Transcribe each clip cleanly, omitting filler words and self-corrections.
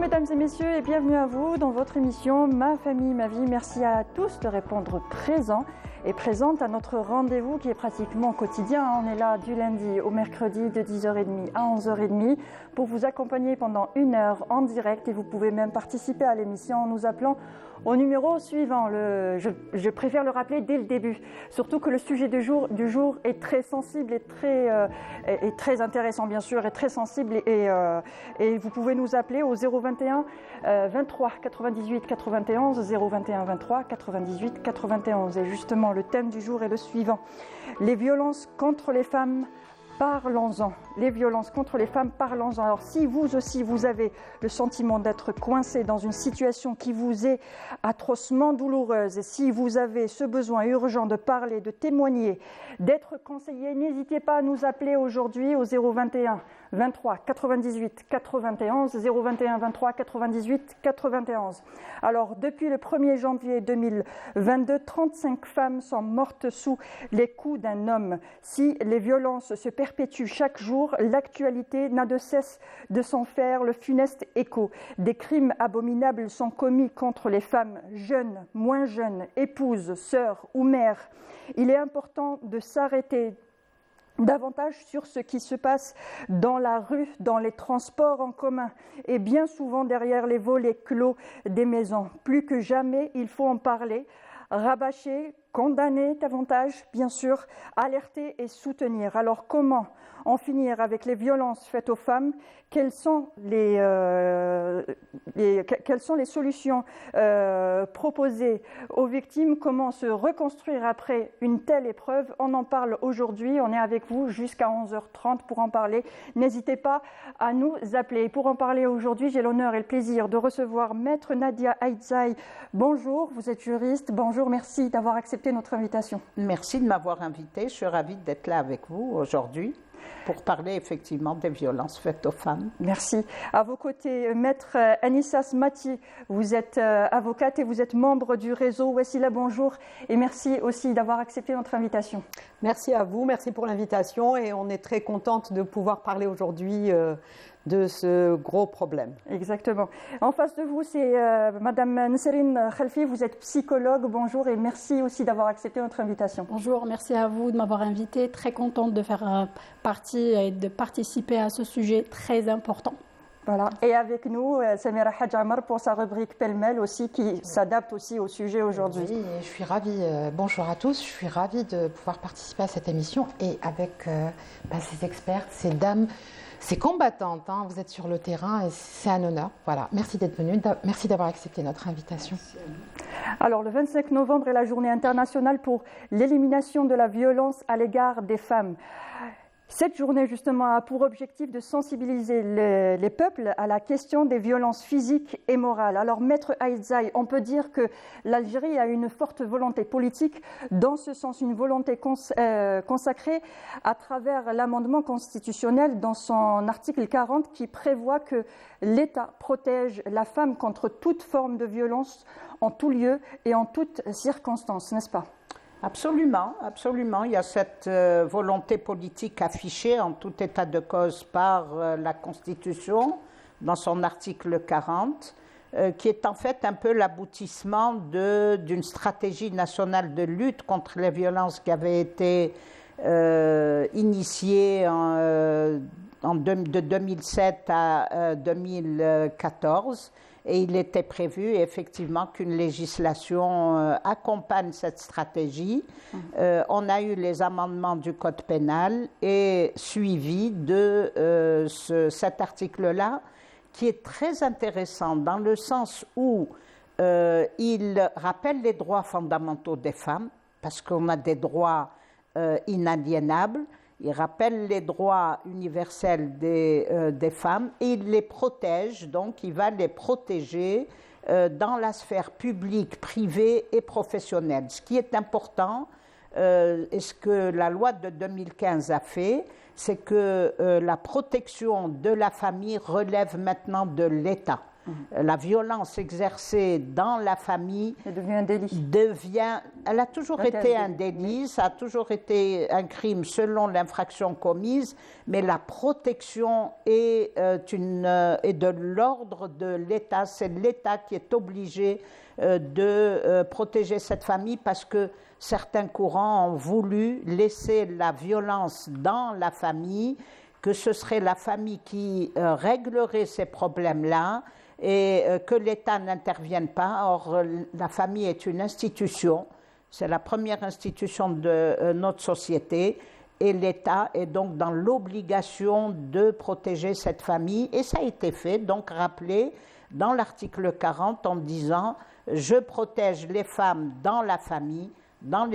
mesdames et messieurs, et bienvenue à vous dans votre émission Ma famille, ma vie. Merci à tous de répondre présent et présente à notre rendez-vous qui est pratiquement quotidien. On est là du lundi au mercredi de 10h30 à 11h30 pour vous accompagner pendant 1 heure en direct, et vous pouvez même participer à l'émission en nous appelant au numéro suivant. Je préfère le rappeler dès le début, surtout que le sujet du jour est très sensible et très intéressant bien sûr, et très sensible, et vous pouvez nous appeler au 021 23 98 91, 021 23 98 91. Et justement, le thème du jour est le suivant: les violences contre les femmes. Parlons-en. Les violences contre les femmes, parlons-en. Alors si vous aussi, vous avez le sentiment d'être coincé dans une situation qui vous est atrocement douloureuse, et si vous avez ce besoin urgent de parler, de témoigner, d'être conseillé, n'hésitez pas à nous appeler aujourd'hui au 021 23 98 91, 021 23 98 91. Alors, depuis le 1er janvier 2022, 35 femmes sont mortes sous les coups d'un homme. Si les violences se perpétuent chaque jour, l'actualité n'a de cesse de s'en faire le funeste écho. Des crimes abominables sont commis contre les femmes, jeunes, moins jeunes, épouses, sœurs ou mères. Il est important de s'arrêter davantage sur ce qui se passe dans la rue, dans les transports en commun et bien souvent derrière les volets clos des maisons. Plus que jamais, il faut en parler, rabâcher, condamner davantage, bien sûr, alerter et soutenir. Alors comment en finir avec les violences faites aux femmes? Quelles sont les solutions proposées aux victimes? Comment se reconstruire après une telle épreuve? On en parle aujourd'hui, on est avec vous jusqu'à 11h30 pour en parler. N'hésitez pas à nous appeler. Pour en parler aujourd'hui, j'ai l'honneur et le plaisir de recevoir Maître Nadia Aïdzaï. Bonjour, vous êtes juriste. Bonjour, merci d'avoir accepté notre invitation. Merci de m'avoir invitée. Je suis ravie d'être là avec vous aujourd'hui pour parler effectivement des violences faites aux femmes. Merci. À vos côtés, Maître Anissa Smati, vous êtes avocate et vous êtes membre du réseau Wassila. Bonjour et merci aussi d'avoir accepté notre invitation. Merci à vous, merci pour l'invitation, et on est très contente de pouvoir parler aujourd'hui de ce gros problème. Exactement. En face de vous, c'est Madame Nsérine Khalfi, vous êtes psychologue. Bonjour et merci aussi d'avoir accepté notre invitation. Bonjour, merci à vous de m'avoir invitée. Très contente de faire partie et de participer à ce sujet très important. Voilà. Et avec nous, Samira Hadj Amar pour sa rubrique pêle-mêle aussi, qui s'adapte aussi au sujet aujourd'hui. Oui, je suis ravie. Bonjour à tous. Je suis ravie de pouvoir participer à cette émission et avec ces expertes, ces dames, ces combattantes. Hein. Vous êtes sur le terrain et c'est un honneur. Voilà. Merci d'être venue. Merci d'avoir accepté notre invitation. Alors, le 25 novembre est la journée internationale pour l'élimination de la violence à l'égard des femmes. Cette journée, justement, a pour objectif de sensibiliser les peuples à la question des violences physiques et morales. Alors, Maître Aïdzaï, on peut dire que l'Algérie a une forte volonté politique, dans ce sens une volonté consacrée à travers l'amendement constitutionnel dans son article 40 qui prévoit que l'État protège la femme contre toute forme de violence en tout lieu et en toutes circonstances, n'est-ce pas ? Absolument, absolument. Il y a cette volonté politique affichée en tout état de cause par la Constitution, dans son article 40, qui est en fait un peu l'aboutissement d'une stratégie nationale de lutte contre les violences qui avait été initiée de 2007 à 2014. Et il était prévu effectivement qu'une législation accompagne cette stratégie. On a eu les amendements du Code pénal et suivi de cet article-là, qui est très intéressant dans le sens où il rappelle les droits fondamentaux des femmes, parce qu'on a des droits inaliénables. Il rappelle les droits universels des femmes et il les protège, donc il va les protéger dans la sphère publique, privée et professionnelle. Ce qui est important, et ce que la loi de 2015 a fait, c'est que la protection de la famille relève maintenant de l'État. La violence exercée dans la famille devient un délit. Elle a toujours été un délit, ça a toujours été un crime selon l'infraction commise, mais la protection est de l'ordre de l'État. C'est l'État qui est obligé de protéger cette famille parce que certains courants ont voulu laisser la violence dans la famille, que ce serait la famille qui réglerait ces problèmes-là et que l'État n'intervienne pas. Or, la famille est une institution, c'est la première institution de notre société et l'État est donc dans l'obligation de protéger cette famille et ça a été fait, donc rappelé dans l'article 40 en disant « Je protège les femmes dans la famille, dans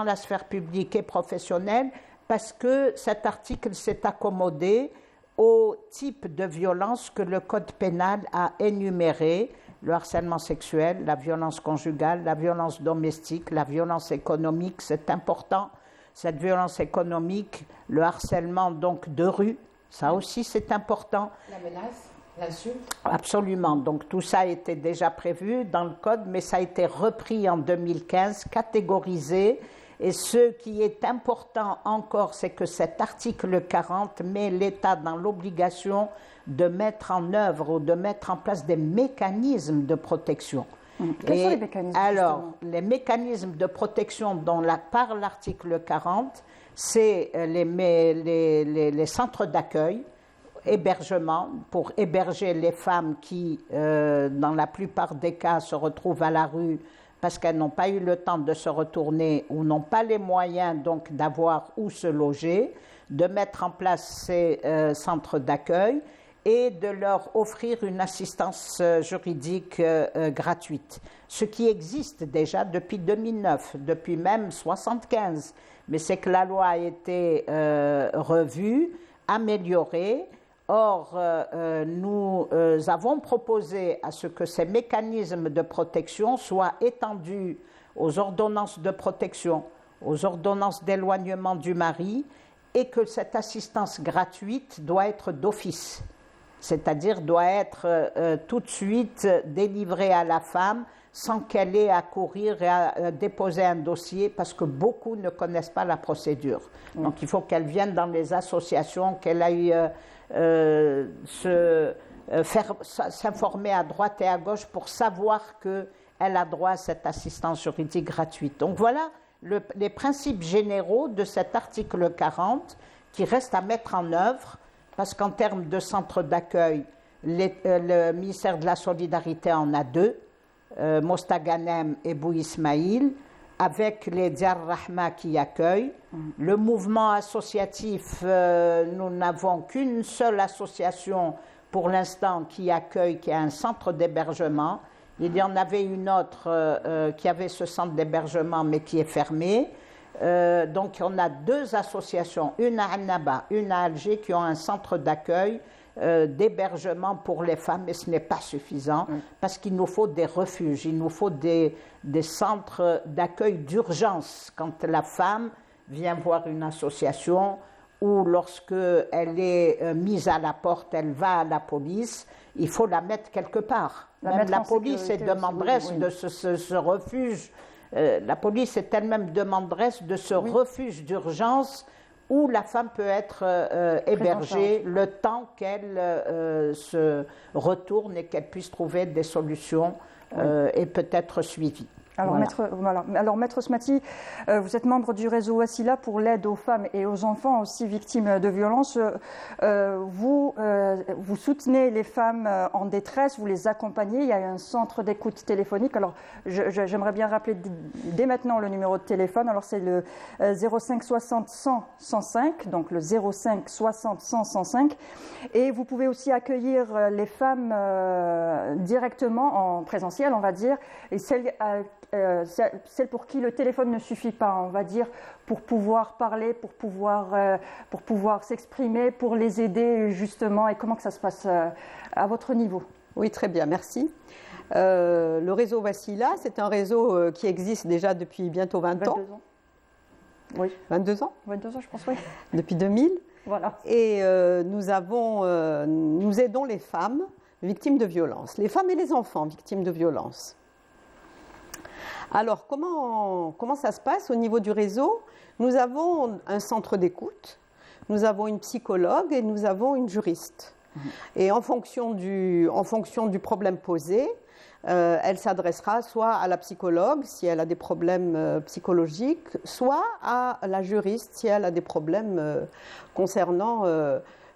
la sphère publique et professionnelle » parce que cet article s'est accommodé au type de violence que le Code pénal a énuméré, le harcèlement sexuel, la violence conjugale, la violence domestique, la violence économique, c'est important. Cette violence économique, le harcèlement donc de rue, ça aussi c'est important. La menace, l'insulte. Absolument, donc tout ça était déjà prévu dans le Code, mais ça a été repris en 2015, catégorisé. Et ce qui est important encore, c'est que cet article 40 met l'État dans l'obligation de mettre en œuvre ou de mettre en place des mécanismes de protection. Quels sont les mécanismes? Alors, les mécanismes de protection par l'article 40, c'est les centres d'accueil, hébergement, pour héberger les femmes qui, dans la plupart des cas, se retrouvent à la rue parce qu'elles n'ont pas eu le temps de se retourner ou n'ont pas les moyens donc d'avoir où se loger, de mettre en place ces centres d'accueil et de leur offrir une assistance juridique gratuite. Ce qui existe déjà depuis 2009, depuis même 1975, mais c'est que la loi a été revue, améliorée. Or, nous avons proposé à ce que ces mécanismes de protection soient étendus aux ordonnances de protection, aux ordonnances d'éloignement du mari, et que cette assistance gratuite doit être d'office, c'est-à-dire doit être tout de suite délivrée à la femme sans qu'elle ait à courir et à déposer un dossier, parce que beaucoup ne connaissent pas la procédure. Donc, il faut qu'elle vienne dans les associations, qu'elle aille s'informer à droite et à gauche pour savoir qu'elle a droit à cette assistance juridique gratuite. Donc voilà les principes généraux de cet article 40 qui reste à mettre en œuvre, parce qu'en termes de centres d'accueil, le ministère de la Solidarité en a 2, Mostaganem et Bou Ismaïl, avec les Diyar Rahma qui accueillent. Le mouvement associatif, nous n'avons qu'une seule association pour l'instant qui accueille, qui a un centre d'hébergement. Il y en avait une autre qui avait ce centre d'hébergement mais qui est fermé. Donc on a 2 associations, une à Annaba, une à Alger, qui ont un centre d'accueil d'hébergement pour les femmes, mais ce n'est pas suffisant parce qu'il nous faut des refuges, il nous faut des centres d'accueil d'urgence quand la femme vient voir une association ou lorsqu'elle est mise à la porte, elle va à la police, il faut la mettre quelque part. Même la police est demanderesse de ce refuge. La police est elle-même demanderesse de ce refuge d'urgence où la femme peut être hébergée le temps qu'elle se retourne et qu'elle puisse trouver des solutions et peut-être suivie. Alors, Maître Smati, vous êtes membre du réseau Wassila pour l'aide aux femmes et aux enfants aussi victimes de violences. Vous soutenez les femmes en détresse, vous les accompagnez. Il y a un centre d'écoute téléphonique. Alors, j'aimerais bien rappeler dès maintenant le numéro de téléphone. Alors, c'est le 05 60 100 105, donc le 05 60 100 105. Et vous pouvez aussi accueillir les femmes directement en présentiel, on va dire, et celles pour qui le téléphone ne suffit pas, on va dire, pour pouvoir parler, pour pouvoir s'exprimer, pour les aider justement. Et comment que ça se passe à votre niveau? Oui, très bien, merci. Le réseau Wassila, c'est un réseau qui existe déjà depuis bientôt 20 ans. 22 ans. Oui. 22 ans 22 ans, je pense, oui. Depuis 2000. Voilà. Et nous aidons les femmes victimes de violences, les femmes et les enfants victimes de violences. Alors, comment ça se passe au niveau du réseau? Nous avons un centre d'écoute, nous avons une psychologue et nous avons une juriste. Et en fonction du problème posé, elle s'adressera soit à la psychologue si elle a des problèmes psychologiques, soit à la juriste si elle a des problèmes concernant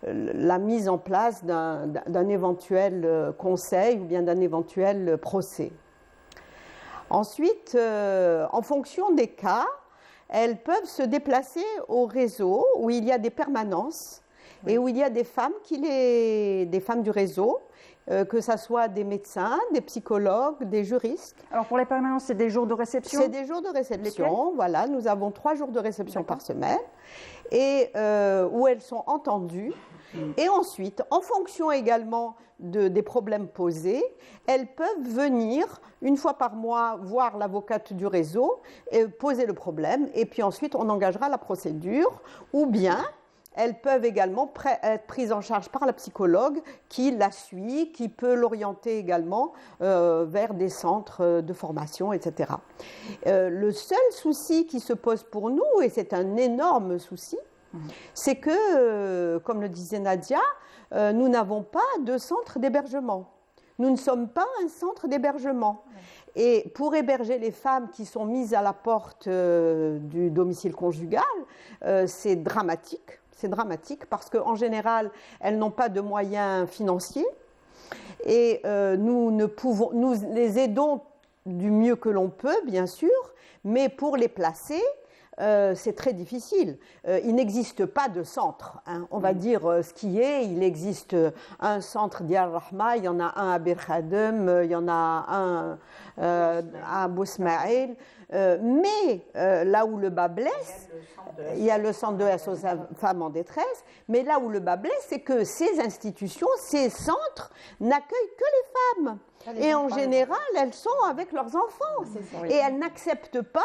la mise en place d'un éventuel conseil ou bien d'un éventuel procès. Ensuite, en fonction des cas, elles peuvent se déplacer au réseau où il y a des permanences et où il y a des femmes des femmes du réseau, que ce soit des médecins, des psychologues, des juristes. Alors pour les permanences, c'est des jours de réception? C'est des jours de réception, voilà. Nous avons 3 jours de réception par semaine et où elles sont entendues. Et ensuite, en fonction également des problèmes posés, elles peuvent venir une fois par mois voir l'avocate du réseau et poser le problème. Et puis ensuite, on engagera la procédure. Ou bien, elles peuvent également être prises en charge par la psychologue qui la suit, qui peut l'orienter également vers des centres de formation, etc. Le seul souci qui se pose pour nous, et c'est un énorme souci, c'est que, comme le disait Nadia, nous n'avons pas de centre d'hébergement. Nous ne sommes pas un centre d'hébergement. Et pour héberger les femmes qui sont mises à la porte du domicile conjugal, c'est dramatique. C'est dramatique parce qu'en général, elles n'ont pas de moyens financiers. Et nous les aidons du mieux que l'on peut, bien sûr, mais pour les placer, c'est très difficile. Il n'existe pas de centre. On va dire ce qui est. Il existe un centre d'Yar Rahma, il y en a un à Bir Khadem, il y en a un à Abou Smaïl. Mais là où le bas blesse, il y a le centre de SOS Femmes en détresse, mais là où le bas blesse, c'est que ces institutions, ces centres n'accueillent que les femmes. Et en général, elles sont avec leurs enfants. Et elles n'acceptent pas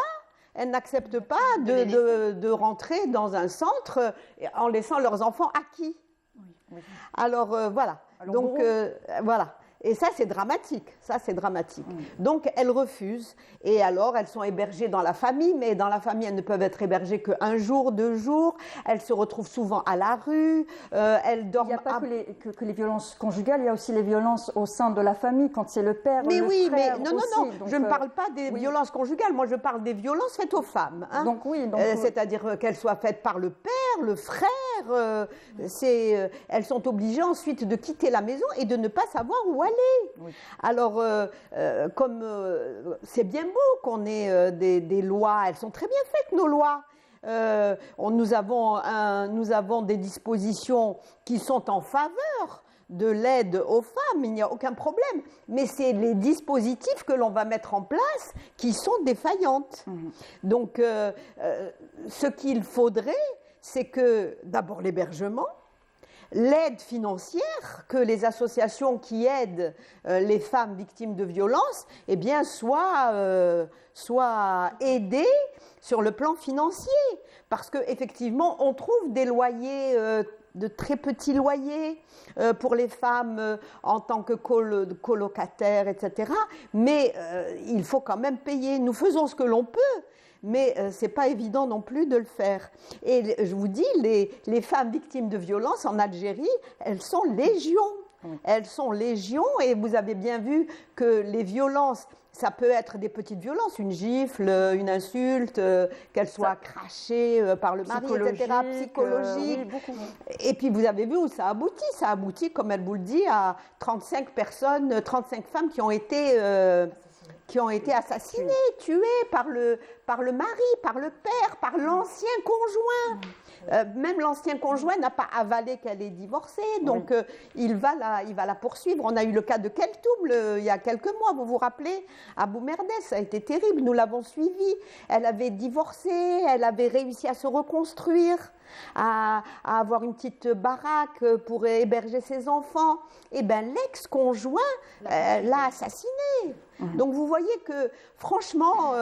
de rentrer dans un centre en laissant leurs enfants acquis. Alors voilà. Donc voilà. Et ça, c'est dramatique. Donc, elles refusent. Et alors, elles sont hébergées dans la famille. Mais dans la famille, elles ne peuvent être hébergées qu'1 jour, 2 jours. Elles se retrouvent souvent à la rue. Elles dorment... Il n'y a pas que les violences conjugales. Il y a aussi les violences au sein de la famille, quand c'est le père, mais le oui, frère mais non, aussi. non. Donc, je ne parle pas des violences conjugales. Moi, je parle des violences faites aux femmes. Donc oui. C'est-à-dire qu'elles soient faites par le père, le frère. Elles sont obligées ensuite de quitter la maison et de ne pas savoir où aller. Oui. Alors, comme c'est bien beau qu'on ait des lois, elles sont très bien faites, nos lois. Nous avons des dispositions qui sont en faveur de l'aide aux femmes, il n'y a aucun problème. Mais c'est les dispositifs que l'on va mettre en place qui sont défaillantes. Donc, ce qu'il faudrait, c'est que, d'abord, l'hébergement, l'aide financière, que les associations qui aident les femmes victimes de violences, eh bien, soient aidées sur le plan financier. Parce qu'effectivement, on trouve des loyers, de très petits loyers pour les femmes en tant que colocataires, etc. Mais il faut quand même payer. Nous faisons ce que l'on peut. Mais ce n'est pas évident non plus de le faire. Et je vous dis, les femmes victimes de violences en Algérie, elles sont légion. Elles sont légion et vous avez bien vu que les violences, ça peut être des petites violences, une gifle, une insulte, qu'elle soit crachée par le mari, etc., psychologique. Oui, beaucoup. Et puis vous avez vu où ça aboutit. Ça aboutit, comme elle vous le dit, à 35 femmes qui ont été assassinées, tuées par le mari, par le père, par l'ancien conjoint. Même l'ancien conjoint n'a pas avalé qu'elle est divorcée, donc il va la poursuivre. On a eu le cas de Keltoum il y a quelques mois, vous vous rappelez, à Boumerdès, ça a été terrible, nous l'avons suivie. Elle avait divorcé, elle avait réussi à se reconstruire, à avoir une petite baraque pour héberger ses enfants. Et bien l'ex-conjoint l'a assassinée. Donc vous voyez que franchement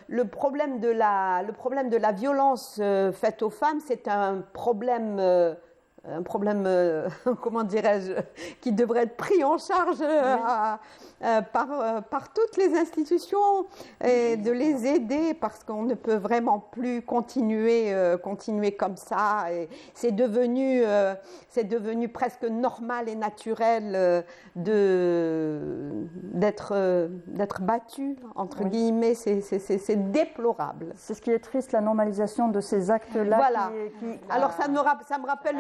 le problème de la violence faite aux femmes, c'est un problème un problème, comment dirais-je, qui devrait être pris en charge par toutes les institutions et de les aider parce qu'on ne peut vraiment plus continuer comme ça. Et c'est devenu presque normal et naturel d'être battu, entre guillemets. C'est déplorable. C'est ce qui est triste, la normalisation de ces actes-là. Voilà. Alors ça me rappelle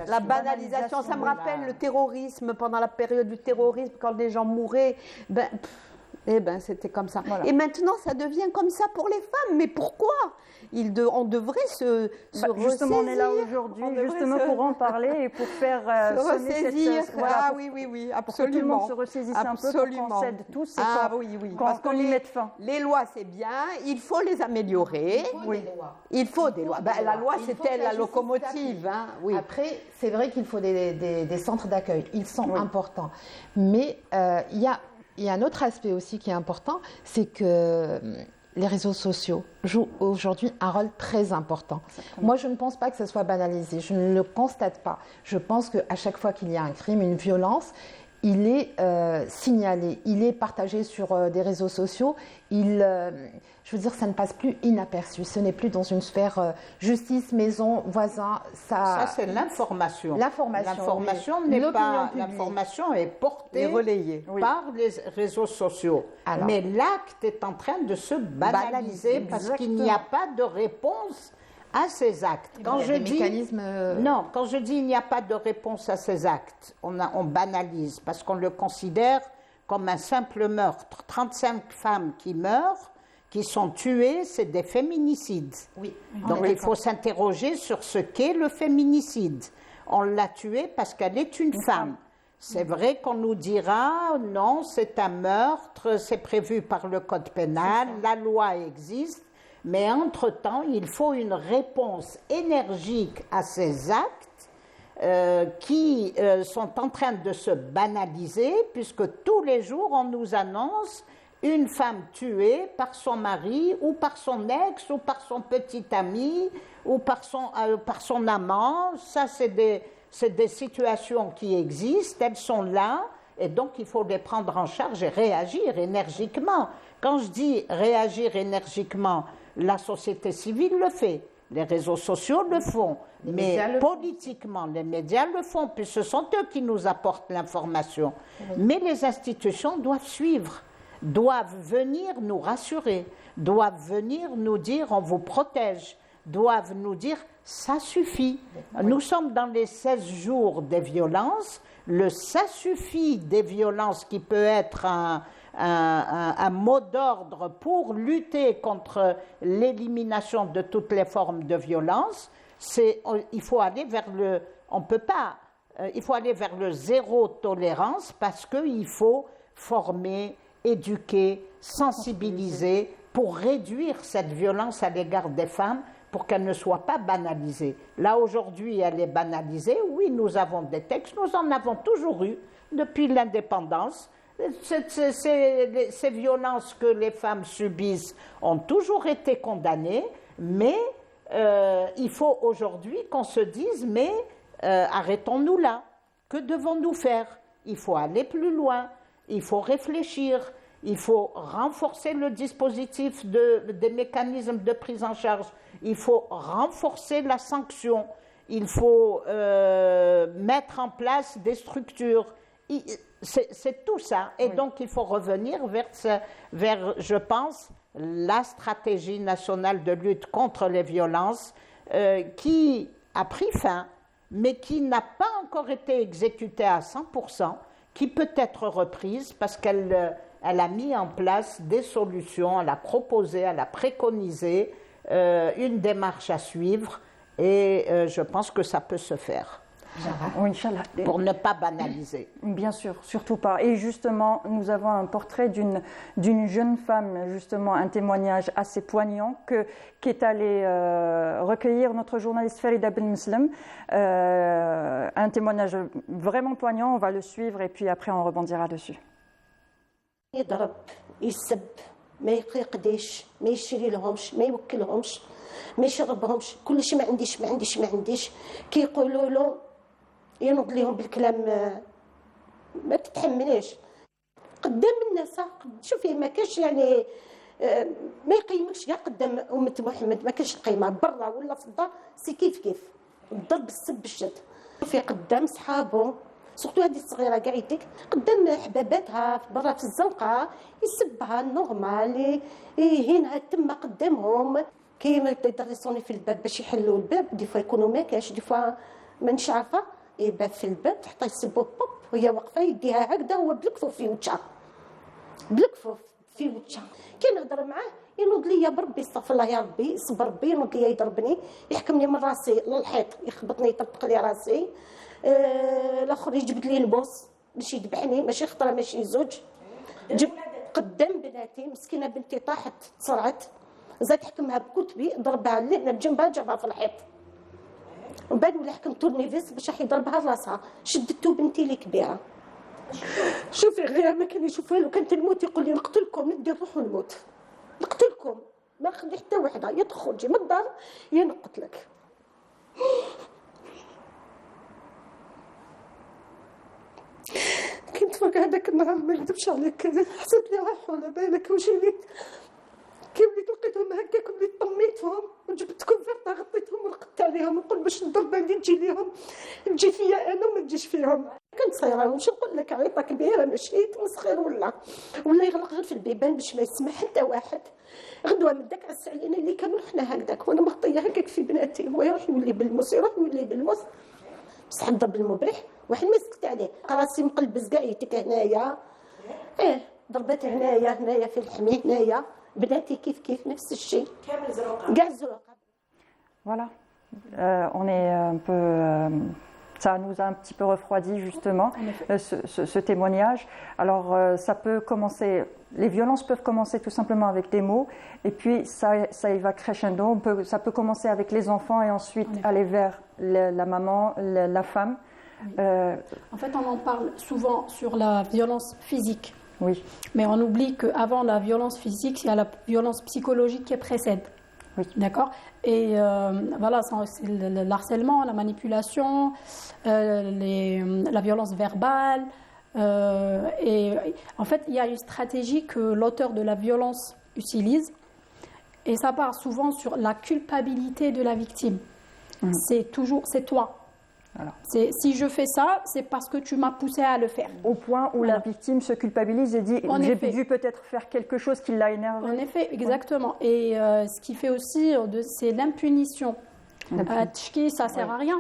la banalisation. Ça me rappelle le terrorisme, pendant la période du terrorisme, quand les gens mouraient. C'était comme ça. Voilà. Et maintenant, ça devient comme ça pour les femmes. Mais pourquoi on devrait se ressaisir. Justement, on est là aujourd'hui, justement pour en parler et pour faire ressaisir. Oui, absolument. Pour que tout le monde se ressaisisse un peu, pour qu'on cède tous et qu'on y mette fin. Les lois, c'est bien, il faut les améliorer. Il faut des lois. La loi, c'était la locomotive. Oui. Après, c'est vrai qu'il faut des centres d'accueil. Ils sont importants. Mais il y a un autre aspect aussi qui est important, c'est que les réseaux sociaux jouent aujourd'hui un rôle très important. Moi, je ne pense pas que ça soit banalisé. Je ne le constate pas. Je pense qu'à chaque fois qu'il y a un crime, une violence, il est signalé, il est partagé sur des réseaux sociaux. Je veux dire, ça ne passe plus inaperçu. Ce n'est plus dans une sphère justice, maison, voisin. Ça c'est l'information. L'information oui. n'est pas. L'information est portée et relayée par les réseaux sociaux. Alors, mais l'acte est en train de se banaliser parce qu'il n'y a pas de réponse à ces actes. Quand je dis quand je dis il n'y a pas de réponse à ces actes, on banalise parce qu'on le considère comme un simple meurtre. 35 femmes qui meurent, qui sont tuées, c'est des féminicides. Oui. Donc il faut s'interroger sur ce qu'est le féminicide. On l'a tuée parce qu'elle est une femme. C'est vrai qu'on nous dira non, c'est un meurtre, c'est prévu par le code pénal, la loi existe. Mais entre-temps, il faut une réponse énergique à ces actes qui sont en train de se banaliser, puisque tous les jours, on nous annonce une femme tuée par son mari ou par son ex ou par son petit ami ou par son amant. Ça, c'est des situations qui existent, elles sont là, et donc il faut les prendre en charge et réagir énergiquement. Quand je dis réagir énergiquement, la société civile le fait, les réseaux sociaux le font, mais politiquement, les médias le font, puis ce sont eux qui nous apportent l'information. Mais les institutions doivent suivre, doivent venir nous rassurer, doivent venir nous dire on vous protège, doivent nous dire ça suffit. Nous sommes dans les 16 jours des violences, le ça suffit des violences qui peut être un mot d'ordre pour lutter contre l'élimination de toutes les formes de violence. Il faut aller vers il faut aller vers le zéro tolérance parce qu'il faut former, éduquer, sensibiliser pour réduire cette violence à l'égard des femmes pour qu'elle ne soit pas banalisée. Là, aujourd'hui, elle est banalisée. Oui, nous avons des textes, nous en avons toujours eu depuis l'indépendance. Ces violences que les femmes subissent ont toujours été condamnées, mais il faut aujourd'hui qu'on se dise, mais arrêtons-nous là. Que devons-nous faire? Il faut aller plus loin, il faut réfléchir, il faut renforcer le dispositif des mécanismes de prise en charge, il faut renforcer la sanction, il faut mettre en place des structures. C'est tout ça. Et donc, il faut revenir vers, je pense, la stratégie nationale de lutte contre les violences qui a pris fin, mais qui n'a pas encore été exécutée à 100%, qui peut être reprise parce qu'elle a mis en place des solutions, elle a proposé, elle a préconisé une démarche à suivre et je pense que ça peut se faire. Oui, Inch'Allah. Pour ne pas banaliser. Bien sûr, surtout pas. Et justement, nous avons un portrait d'une jeune femme, justement, un témoignage assez poignant qu'est allé recueillir notre journaliste Farida Ben Muslim. Un témoignage vraiment poignant, on va le suivre et puis après on rebondira dessus. يضرب يسب ما يقديش، ما يشري لهمش، ما يوكلهمش، ما يشربهمش، كلشي ما عنديش. كيقولوا له ينوض ليهم بالكلام ما تتحمليش قدام الناس. شوفي ما كاش يعني ما يقيمكش كاع قدام أمة محمد، ما كاش القيمة برا ولا في الدار سي كيف الضرب السب الشد. شوفي قدام صحابه سورتو هذه الصغيره كاع يديك قدام حباباتها برا في الزنقه يسبها نورمال يهينها تما قدامهم. كاين يدرسوني في الباب باش يحلوا الباب، دي فوا يكونوا ما كاش، دي فوا مانيش عارفه يبات في الباب حتى يسبوا بوب وهي واقفه يديها هكذا هو بالكفوف في وجهها، بالكفوف في وجهها. كي نهضر معاه ينوض ليا بربي استغفر الله يا ربي صبر ربي، ينوض ليا يضربني يحكمني من راسي للحيط يخبطني يطبق لي راسي. الاخر يجبد لي البوس باش يذبحني، ماشي خطره ماشي زوج، جب قدام بناتي مسكينه بنتي طاحت تصرعت، زاد حكمها بكتبي ضربها لنا بجنبها جابها في الحيط، ومن بعد ولا حكم تورنيفيس باش راح يضربها راسها، شدتو بنتي اللي كبيره. شوفي غير ما كان يشوفها له كانت الموت يقول لي نقتلكم ندي روحو نموت، نقتلكم ما نخلي حتى وحده يا تخرجي من الدار يا نقتلك. كنت فوق هذاك النهار ما نكذبش عليك حسيت لي راح على بالك وجيت كي وليت لقيتهم هكاك وليت طميتهم وجبت كونفرطه غطيتهم ورقدت عليهم ونقول باش الضربه اللي تجي ليهم تجي فيا انا وما تجيش فيهم. كنت صغيره واش نقول لك عيطه كبيره ماشي تمسخير ولا يغلق غير في البيبان باش ما يسمع حتى واحد. غدوه من داك عس علينا اللي كانوا حنا هكذاك وانا مغطيه هكاك في بناتي، هو يروح يولي بالموس يروح يولي بالموس بصح الضرب المبرح واحد ما سكت عليه. راسي مقلبز كاع يتك هنايا ضربات هنايا في الحمي هنايا، بناتي كيف نفس الشيء كامل زروقه كاع زروقه. Voilà, on est un peu, ça nous a un petit peu refroidi justement ce témoignage. Alors ça peut commencer, les violences peuvent commencer tout simplement avec des mots et puis ça y va crescendo. Ça peut commencer avec les enfants et ensuite aller vers la maman, la femme. En fait, on en parle souvent sur la violence physique. Oui. Mais on oublie qu'avant la violence physique, il y a la violence psychologique qui précède. Oui. D'accord. Et voilà, c'est le harcèlement, la manipulation, la violence verbale. Et en fait, il y a une stratégie que l'auteur de la violence utilise. Et ça part souvent sur la culpabilité de la victime. C'est toi. Voilà. Si je fais ça, c'est parce que tu m'as poussé à le faire. Au point où la victime se culpabilise et dit j'ai dû peut-être faire quelque chose qui l'a énervé. En effet, exactement. Et ce qui fait aussi, c'est l'impunition. Tchki, ça sert à rien.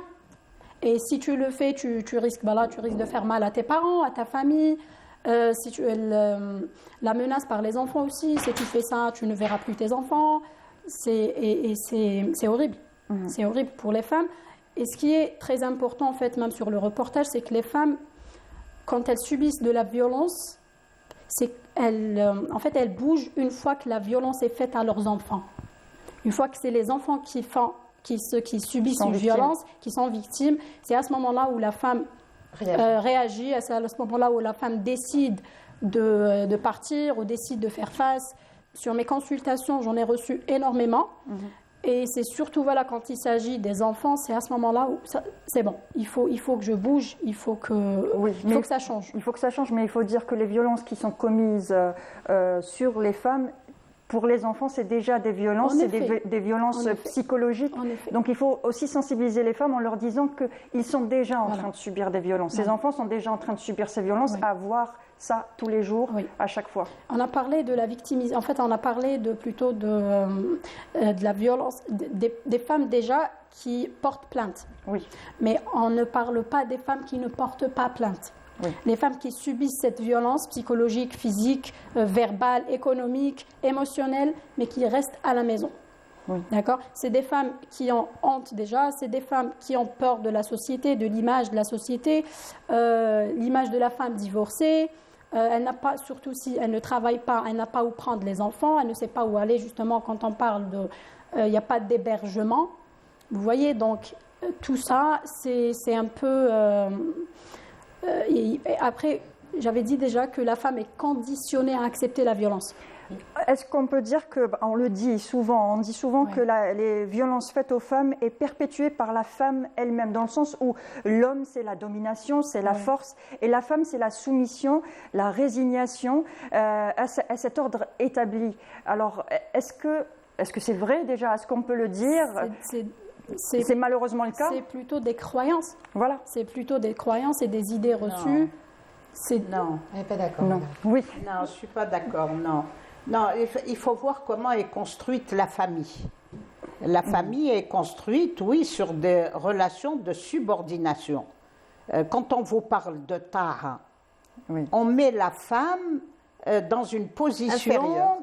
Et si tu le fais, tu risques de faire mal à tes parents, à ta famille. Si la menace par les enfants aussi, si tu fais ça, tu ne verras plus tes enfants. C'est horrible. C'est horrible pour les femmes. Et ce qui est très important, en fait, même sur le reportage, c'est que les femmes, quand elles subissent de la violence, elles bougent une fois que la violence est faite à leurs enfants. Une fois que c'est les enfants qui subissent une violence, qui sont victimes, c'est à ce moment-là où la femme réagit, c'est à ce moment-là où la femme décide de partir ou décide de faire face. Sur mes consultations, j'en ai reçu énormément. Et c'est surtout quand il s'agit des enfants, c'est à ce moment-là où c'est bon. Il faut que je bouge, il faut que ça change. Il faut que ça change, mais il faut dire que les violences qui sont commises sur les femmes, pour les enfants, c'est déjà des violences, c'est des violences psychologiques. Donc il faut aussi sensibiliser les femmes en leur disant qu'ils sont déjà en train de subir des violences. Ces enfants sont déjà en train de subir ces violences, à voir ça tous les jours, à chaque fois. On a parlé de la victimisation, en fait on a parlé plutôt de la violence des femmes déjà qui portent plainte. Oui. Mais on ne parle pas des femmes qui ne portent pas plainte. Oui. Les femmes qui subissent cette violence psychologique, physique, verbale, économique, émotionnelle, mais qui restent à la maison. Oui. D'accord ? C'est des femmes qui ont honte déjà, c'est des femmes qui ont peur de la société, de l'image de la société, l'image de la femme divorcée. Elle n'a pas, surtout si elle ne travaille pas, elle n'a pas où prendre les enfants, elle ne sait pas où aller justement quand on parle de... Il n'y a pas d'hébergement. Vous voyez, donc tout ça, c'est un peu... Et après, j'avais dit déjà que la femme est conditionnée à accepter la violence. Est-ce qu'on peut dire que, on le dit souvent, que les violences faites aux femmes est perpétuée par la femme elle-même, dans le sens où l'homme c'est la domination, c'est la force, et la femme c'est la soumission, la résignation à cet ordre établi. Alors, est-ce que c'est vrai déjà? Est-ce qu'on peut le dire? C'est malheureusement le cas. C'est plutôt des croyances. Voilà. C'est plutôt des croyances et des idées reçues. Non. Elle n'est pas d'accord. Non. Oui. Non, je ne suis pas d'accord, non. Non, il faut voir comment est construite la famille. La famille est construite, oui, sur des relations de subordination. Quand on vous parle de Taha, on met la femme dans une position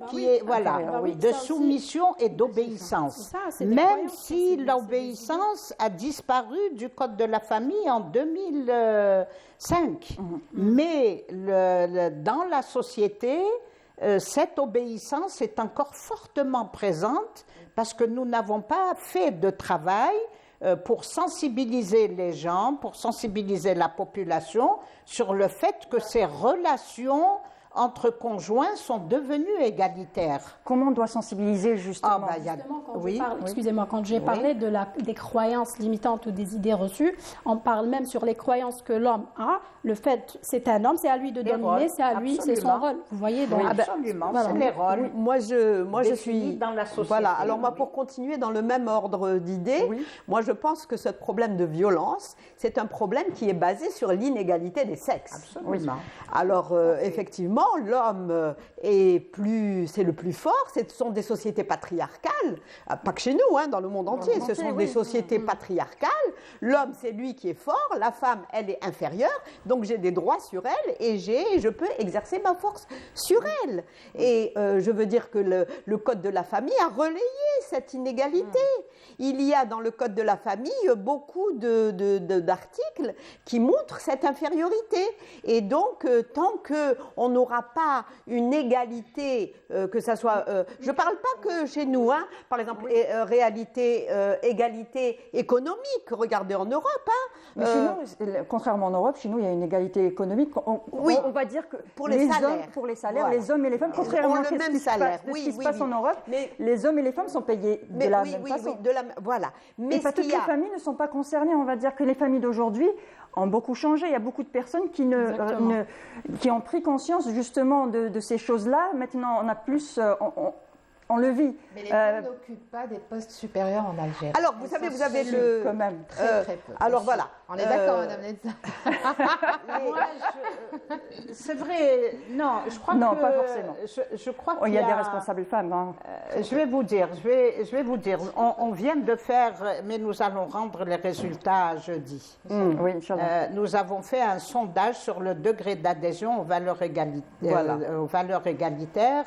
qui est de soumission et d'obéissance. Même si l'obéissance a disparu du Code de la famille en 2005. Mais dans la société, cette obéissance est encore fortement présente parce que nous n'avons pas fait de travail pour sensibiliser les gens, pour sensibiliser la population sur le fait que ces relations entre conjoints sont devenus égalitaires. Comment on doit sensibiliser justement? Excusez-moi, quand j'ai parlé des croyances limitantes ou des idées reçues, on parle même sur les croyances que l'homme a. Le fait, c'est un homme, c'est à lui de dominer, c'est à lui, c'est son rôle. Vous voyez, donc absolument, c'est les rôles. Moi, je suis dans la société. Voilà. Alors moi, pour continuer dans le même ordre d'idées, moi, je pense que ce problème de violence, c'est un problème qui est basé sur l'inégalité des sexes. Absolument. Alors effectivement, l'homme c'est le plus fort. Ce sont des sociétés patriarcales, pas que chez nous, dans le monde entier. Ce sont des sociétés patriarcales. L'homme, c'est lui qui est fort. La femme, elle est inférieure. Donc j'ai des droits sur elle et je peux exercer ma force sur elle. Et je veux dire que le Code de la famille a relayé cette inégalité. Il y a dans le Code de la famille beaucoup d'articles qui montrent cette infériorité. Et donc, tant qu'on n'aura pas une égalité, que ça soit... je ne parle pas que chez nous, par exemple, égalité économique. Regardez en Europe. Mais chez nous, contrairement en Europe, chez nous, il y a une égalité économique. On va dire que pour les salaires, les hommes et les femmes, contrairement à ce qui se passe en Europe, les hommes et les femmes sont payés de la même façon. Voilà. Mais pas toutes les familles ne sont pas concernées. On va dire que les familles d'aujourd'hui ont beaucoup changé. Il y a beaucoup de personnes qui ont pris conscience justement de ces choses-là. Maintenant, on a plus... on le vit. Mais les femmes n'occupent pas des postes supérieurs en Algérie. Alors, vous savez, vous avez quand même très peu. Alors voilà. On est d'accord, Madame Netza. C'est vrai. Non, je crois non, que pas forcément. Je crois qu'il y a des responsables femmes. Je vais vous dire. On vient de faire, mais nous allons rendre les résultats jeudi. Oui, Inch'Allah. Nous avons fait un sondage sur le degré d'adhésion aux valeurs égalitaires.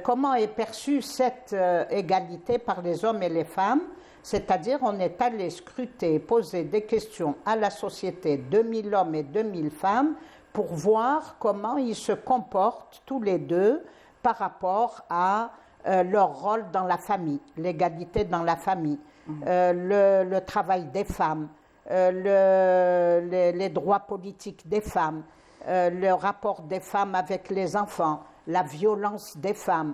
Comment est perçue cette égalité par les hommes et les femmes, c'est-à-dire on est allé scruter, poser des questions à la société, 2000 hommes et 2000 femmes, pour voir comment ils se comportent tous les deux par rapport à leur rôle dans la famille, l'égalité dans la famille, le travail des femmes, les droits politiques des femmes, le rapport des femmes avec les enfants, la violence des femmes.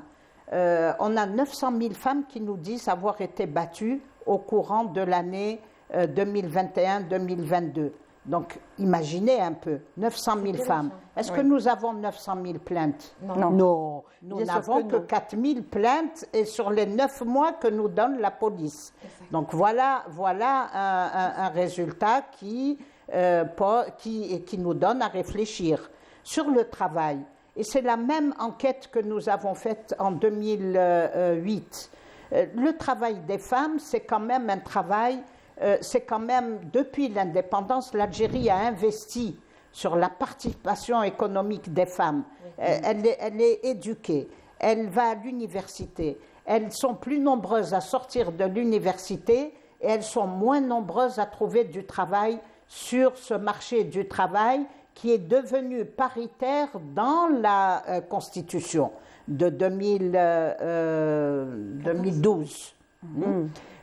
On a 900 000 femmes qui nous disent avoir été battues au courant de l'année 2021-2022. Donc, imaginez un peu, 900 000 femmes. Est-ce que nous avons 900 000 plaintes? Non. Nous n'avons que 4 000 plaintes et sur les 9 mois que nous donne la police. Donc, voilà un résultat qui nous donne à réfléchir. Sur le travail, et c'est la même enquête que nous avons faite en 2008. Le travail des femmes, c'est quand même un travail, depuis l'indépendance, l'Algérie a investi sur la participation économique des femmes. Elle est éduquée, elle va à l'université, elles sont plus nombreuses à sortir de l'université et elles sont moins nombreuses à trouver du travail sur ce marché du travail qui est devenu paritaire dans la Constitution de 2012.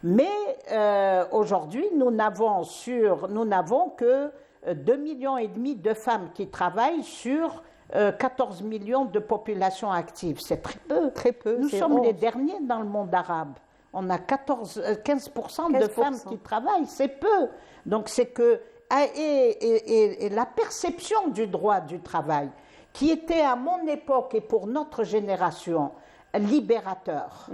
Mais aujourd'hui, nous n'avons que 2,5 millions de femmes qui travaillent sur 14 millions de population active. C'est très peu. Très peu. Nous c'est sommes 11. les derniers dans le monde arabe. On a 15% de femmes qui travaillent, c'est peu. Donc c'est que et la perception du droit du travail, qui était à mon époque et pour notre génération libérateur,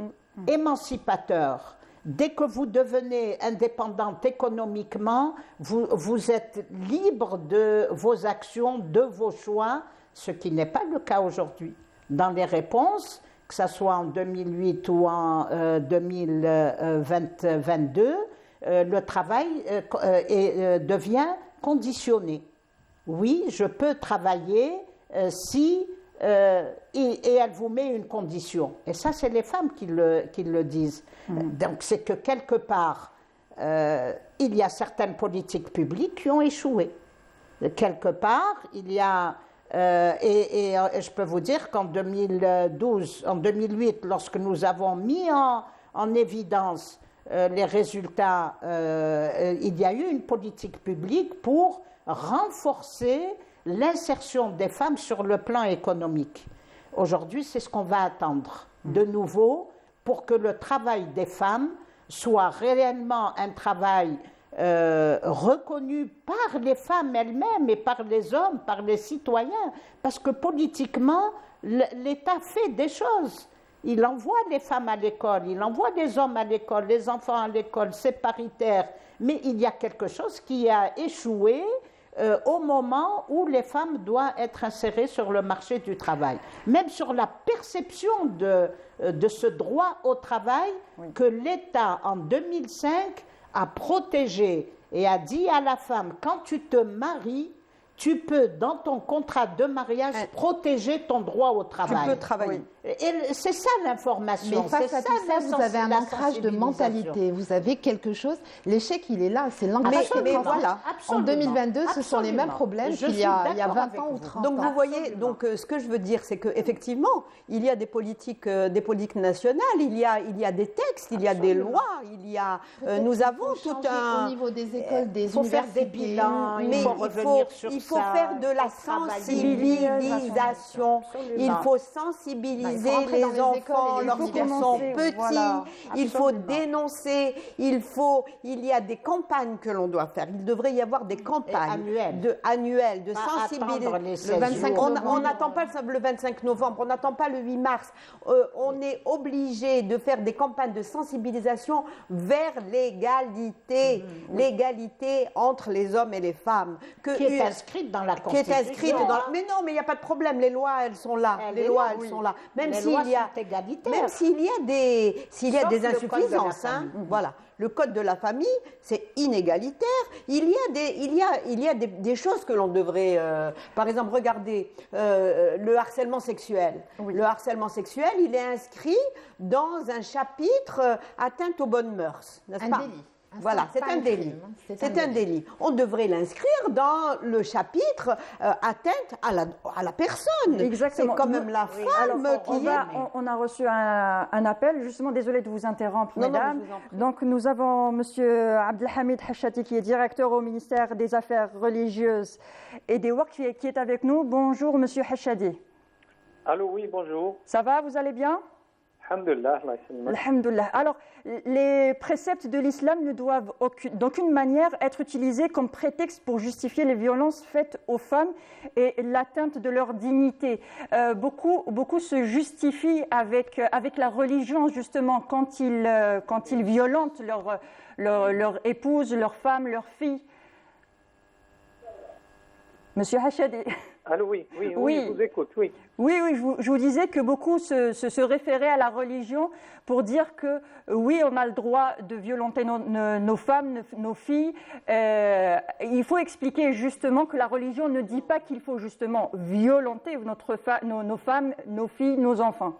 émancipateur. Dès que vous devenez indépendante économiquement, vous êtes libre de vos actions, de vos choix, ce qui n'est pas le cas aujourd'hui. Dans les réponses, que ce soit en 2008 ou en 2022, le travail devient conditionné. Oui, je peux travailler si... et elle vous met une condition. Et ça, c'est les femmes qui le disent. Donc, c'est que quelque part, il y a certaines politiques publiques qui ont échoué. Quelque part, il y a... et je peux vous dire qu'en 2008, lorsque nous avons mis en évidence les résultats, il y a eu une politique publique pour renforcer l'insertion des femmes sur le plan économique. Aujourd'hui, c'est ce qu'on va attendre de nouveau pour que le travail des femmes soit réellement un travail reconnu par les femmes elles-mêmes et par les hommes, par les citoyens, parce que politiquement, l'État fait des choses. Il envoie les femmes à l'école, il envoie les hommes à l'école, les enfants à l'école, c'est paritaire, mais il y a quelque chose qui a échoué au moment où les femmes doivent être insérées sur le marché du travail. Même sur la perception de ce droit au travail que l'État, en 2005, a protégé et a dit à la femme, quand tu te maries, tu peux, dans ton contrat de mariage, protéger ton droit au travail. Tu peux travailler. Et c'est ça l'information. Mais face à tout ça, vous avez un ancrage de mentalité. Vous avez quelque chose. L'échec, il est là. C'est l'anglais qui est présent. Voilà. En 2022, ce sont les mêmes problèmes qu'il y a 20 ans ou 30 ans. Donc vous voyez, ce que je veux dire, c'est qu'effectivement, il y a des politiques nationales, il y a des textes, il y a des lois, nous avons tout un... Au niveau des écoles, des universités. Il faut faire des bilans, mais il faut faire de la sensibilisation. Il faut sensibiliser les enfants lorsqu'ils sont petits. Il faut dénoncer. Il y a des campagnes que l'on doit faire. Il devrait y avoir des campagnes annuelles de sensibilisation. On n'attend pas le 25 novembre, on n'attend pas le 8 mars. On est obligé de faire des campagnes de sensibilisation vers l'égalité, l'égalité entre les hommes et les femmes. Qui est inscrite dans la Constitution. Qui est inscrite mais non, mais il n'y a pas de problème. Les lois, elles sont là. Les lois, elles sont là. Même s'il y a des insuffisances, voilà. Le code de la famille, c'est inégalitaire. Il y a des choses que l'on devrait, par exemple, regarder le harcèlement sexuel. Oui. Le harcèlement sexuel, il est inscrit dans un chapitre atteinte aux bonnes mœurs, n'est-ce pas? Délit. Voilà, c'est un délit. C'est un délit. On devrait l'inscrire dans le chapitre atteinte à la personne. Exactement. C'est quand même la femme qui est... On a reçu un appel, justement, désolée de vous interrompre, mesdames. Donc nous avons M. Abdelhamid Hachati, qui est directeur au ministère des Affaires religieuses et des Waqf, qui est avec nous. Bonjour, M. Hachadi. Allô, oui, bonjour. Ça va, vous allez bien? Alhamdulillah. Alhamdulillah. Alors, les préceptes de l'islam ne doivent d'aucune manière être utilisés comme prétexte pour justifier les violences faites aux femmes et l'atteinte de leur dignité. Beaucoup se justifient avec la religion, justement, quand ils violentent leur épouse, leur femme, leur fille. Monsieur Hachadi. Allô, oui, je vous écoute, oui. Oui, je vous disais que beaucoup se référaient à la religion pour dire que oui, on a le droit de violenter nos femmes, nos filles. Il faut expliquer justement que la religion ne dit pas qu'il faut justement violenter nos femmes, nos filles, nos enfants.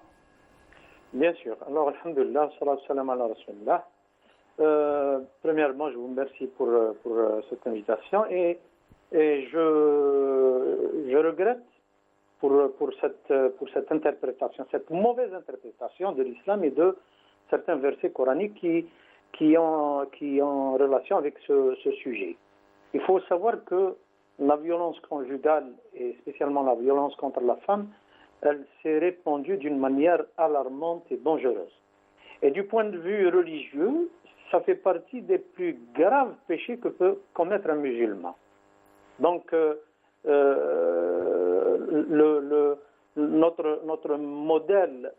Bien sûr. Alors, alhamdulillah, salatu salam ala rasulillah. Premièrement, je vous remercie pour cette invitation et je regrette pour cette interprétation, cette mauvaise interprétation de l'islam et de certains versets coraniques qui ont relation avec ce sujet. Il faut savoir que la violence conjugale et spécialement la violence contre la femme, elle s'est répandue d'une manière alarmante et dangereuse. Et du point de vue religieux, ça fait partie des plus graves péchés que peut commettre un musulman. Donc, notre modèle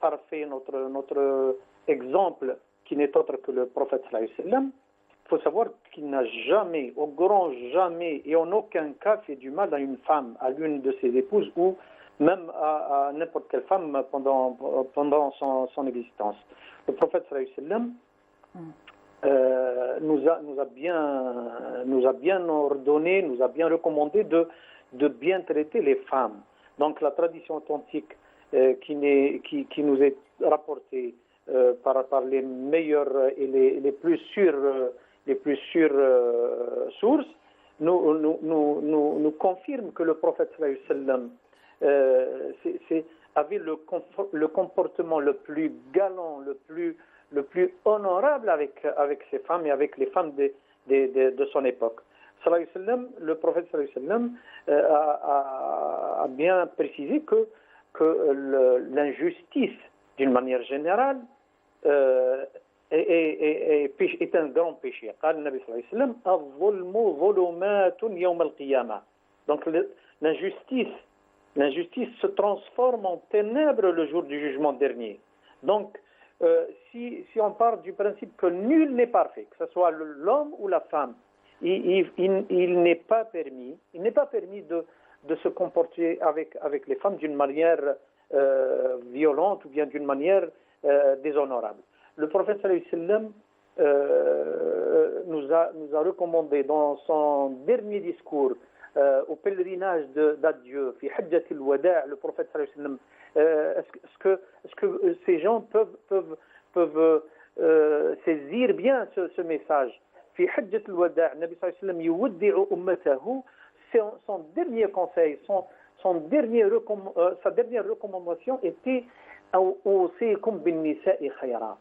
parfait, notre exemple qui n'est autre que le prophète sallallahu alayhi wa sallam, il faut savoir qu'il n'a jamais, au grand jamais et en aucun cas fait du mal à une femme, à l'une de ses épouses ou même à n'importe quelle femme pendant son existence. Le prophète sallallahu alayhi wa sallam nous a bien ordonné, nous a bien recommandé de bien traiter les femmes. Donc la tradition authentique qui nous est rapportée par les meilleures et les plus sûres sources nous confirme que le prophète sallallahu alayhi wa sallam avait le comportement le plus galant, le plus honorable avec ses femmes et avec les femmes de son époque. Sallallahu alayhi wa sallam, le prophète sallallahu alayhi wa sallam a bien précisé que l'injustice, d'une manière générale, est un grand péché. قال النبي صلى الله عليه وسلم الظلم ظلمات يوم القيامة. Donc l'injustice se transforme en ténèbres le jour du jugement dernier. Donc si on part du principe que nul n'est parfait, que ce soit l'homme ou la femme, il n'est pas permis de se comporter avec les femmes d'une manière violente ou bien d'une manière déshonorable. Le prophète sallallahu alayhi wa sallam nous a recommandé dans son dernier discours au pèlerinage d'adieu, fi hajjat al-wada', le prophète sallallahu alayhi wa sallam, est-ce que ces gens peuvent saisir bien ce message? Fi hajjat al-wada', Nabi sallallahu alayhi wa sallam yuwaddi'u ummatahu, son dernier conseil, sa dernière recommandation était awsikum bin nisa'i khayra.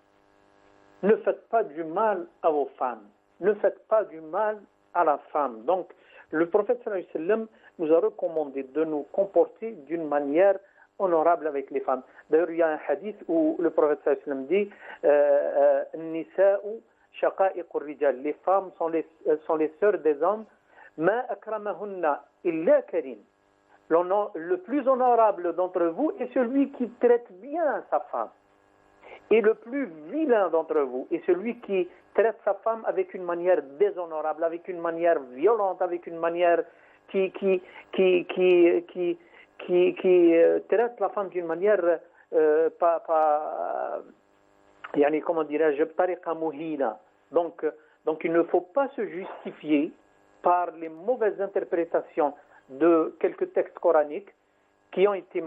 Ne faites pas du mal à vos femmes. Ne faites pas du mal à la femme. Donc, le prophète sallallahu alayhi wa sallam nous a recommandé de nous comporter d'une manière honorable avec les femmes. D'ailleurs, il y a un hadith où le prophète sallallahu alayhi wa sallam dit Nisa'u shaqa'iqur rijal. Les femmes sont les sœurs des hommes. Ma akramahunna illa karim. Le plus honorable d'entre vous est celui qui traite bien sa femme. Et le plus vilain d'entre vous est celui qui traite sa femme avec une manière déshonorable, avec une manière violente, avec une manière qui traite la femme d'une manière comment dirais-je, tariqa muhina. Donc il ne faut pas se justifier par les mauvaises interprétations de quelques textes coraniques qui ont été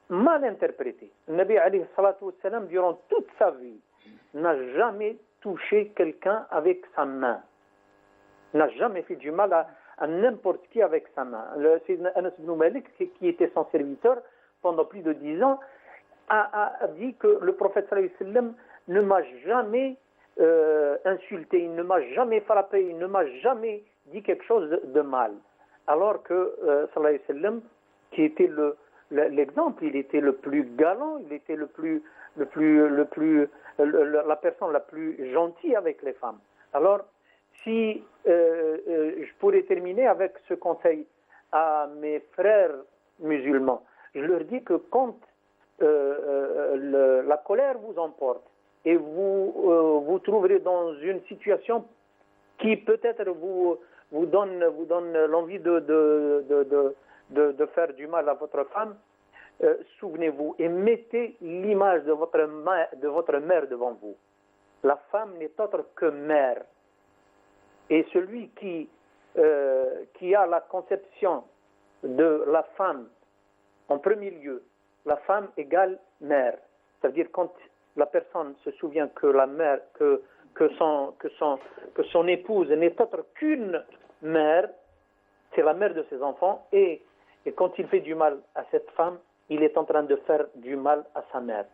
mal interprétés. Le Nabi alayhi salatu wassalam, durant toute sa vie, n'a jamais touché quelqu'un avec sa main. N'a jamais fait du mal à n'importe qui avec sa main. Le Sayyidina Anas ibn Malik, qui était son serviteur pendant plus de 10 ans, a dit que le prophète sallallahu alayhi wa sallam ne m'a jamais insulté, il ne m'a jamais frappé, il ne m'a jamais dit quelque chose de mal. Alors que sallallahu alayhi wa sallam, qui était l'exemple, il était le plus galant, il était la personne la plus gentille avec les femmes. Alors, si je pourrais terminer avec ce conseil à mes frères musulmans, je leur dis que quand la colère vous emporte et vous trouverez dans une situation qui peut-être vous donne l'envie de faire du mal à votre femme, souvenez-vous et mettez l'image de votre mère devant vous. La femme n'est autre que mère. Et celui qui a la conception de la femme en premier lieu, la femme égale mère. C'est-à-dire quand la personne se souvient que la mère, que son épouse n'est autre qu'une mère, c'est la mère de ses enfants, et quand il fait du mal à cette femme, il est en train de faire du mal à sa mère.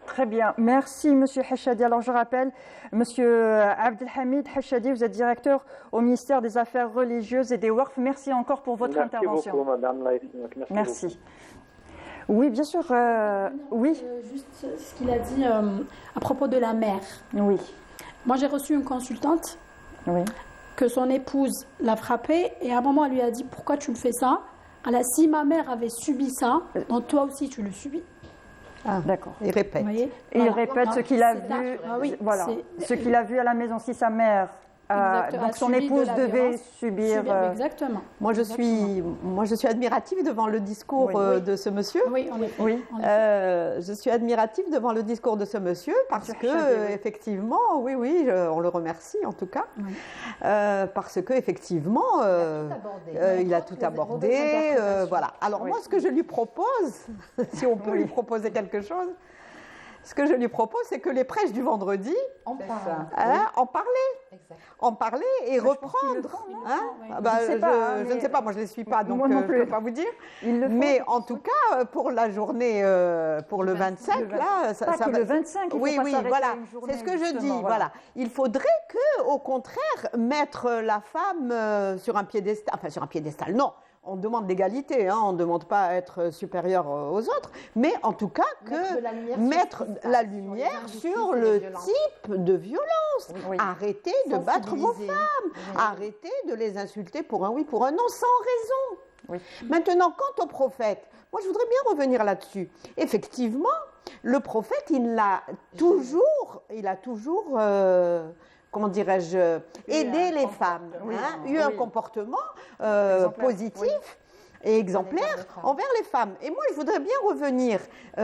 Très bien. Merci, Monsieur Hachadi. Alors, je rappelle, Monsieur Abdelhamid Hachadi, vous êtes directeur au ministère des Affaires religieuses et des Waqf. Merci encore pour votre intervention. Merci beaucoup, Madame Laïs. Merci. Oui, bien sûr. Oui. Juste ce qu'il a dit à propos de la mère. Oui. Moi, j'ai reçu une consultante Oui. que son épouse l'a frappée et à un moment, elle lui a dit « Pourquoi tu le fais ça ?» Elle a dit « Si ma mère avait subi ça, donc toi aussi, tu le subis. » Ah, d'accord. Il répète. Vous voyez. Et il répète ce qu'il a vu. Ah oui, Voilà. Ce qu'il a vu à la maison. Si sa mère, donc son épouse devait subir. Exactement. Moi, je suis admirative devant le discours de ce monsieur. Oui, en effet. Oui. Je suis admirative devant le discours de ce monsieur parce que, effectivement, oui, on le remercie en tout cas, parce que effectivement, il a tout abordé. Voilà. Alors moi, ce que je lui propose, si on peut lui proposer quelque chose. Ce que je lui propose, c'est que les prêches du vendredi, en parler et reprendre. Je ne sais pas, moi je ne les suis pas, donc je ne peux pas vous dire. Mais en tout cas, pour la journée, pour le 25, là, ça va. Le 25, oui, voilà, c'est ce que je dis. Voilà. Il faudrait que, au contraire, mettre la femme sur un piédestal, enfin sur un piédestal, non. On demande l'égalité, on ne demande pas à être supérieur aux autres, mais en tout cas que mettre la lumière sur le type de violence. Oui. Arrêtez de battre vos femmes, arrêtez de les insulter pour un oui, pour un non, sans raison. Oui. Maintenant, quant au prophète, moi je voudrais bien revenir là-dessus. Effectivement, le prophète, il a toujours comment dirais-je, aider les femmes, eu un comportement positif et exemplaire envers les femmes. Et moi, je voudrais bien revenir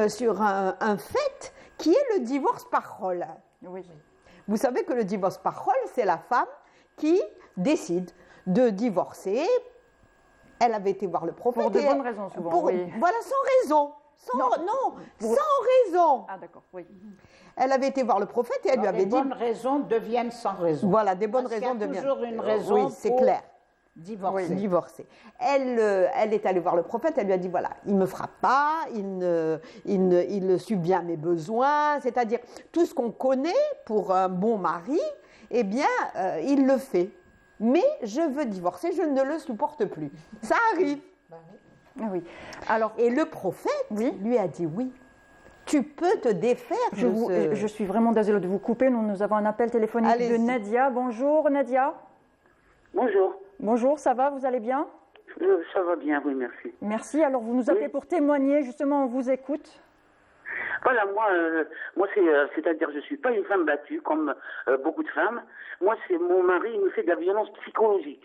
sur un fait qui est le divorce par rôle. Oui. Vous savez que le divorce par rôle, c'est la femme qui décide de divorcer. Elle avait été voir le prophète. Pour de bonnes raisons, souvent. Voilà, sans raison. Sans raison. Ah, d'accord, oui. Elle avait été voir le prophète et elle lui avait dit... Des bonnes raisons deviennent sans raison. Voilà, des bonnes raisons deviennent... Il y a toujours une raison oui, c'est clair. Divorcer. Elle est allée voir le prophète, elle lui a dit, voilà, il ne me frappe pas, il subvient à mes besoins, c'est-à-dire tout ce qu'on connaît pour un bon mari, eh bien, il le fait. Mais je veux divorcer, je ne le supporte plus. Ça arrive. Oui. Alors, et le prophète lui a dit oui. Tu peux te défaire je suis vraiment désolée de vous couper. Nous avons un appel téléphonique de Nadia. Bonjour Nadia. Bonjour. Bonjour, ça va, vous allez bien? Ça va bien, oui, merci. Merci. Alors vous nous appelez pour témoigner, justement, on vous écoute. Voilà, moi c'est-à-dire je ne suis pas une femme battue comme beaucoup de femmes. Moi, c'est mon mari, il me fait de la violence psychologique.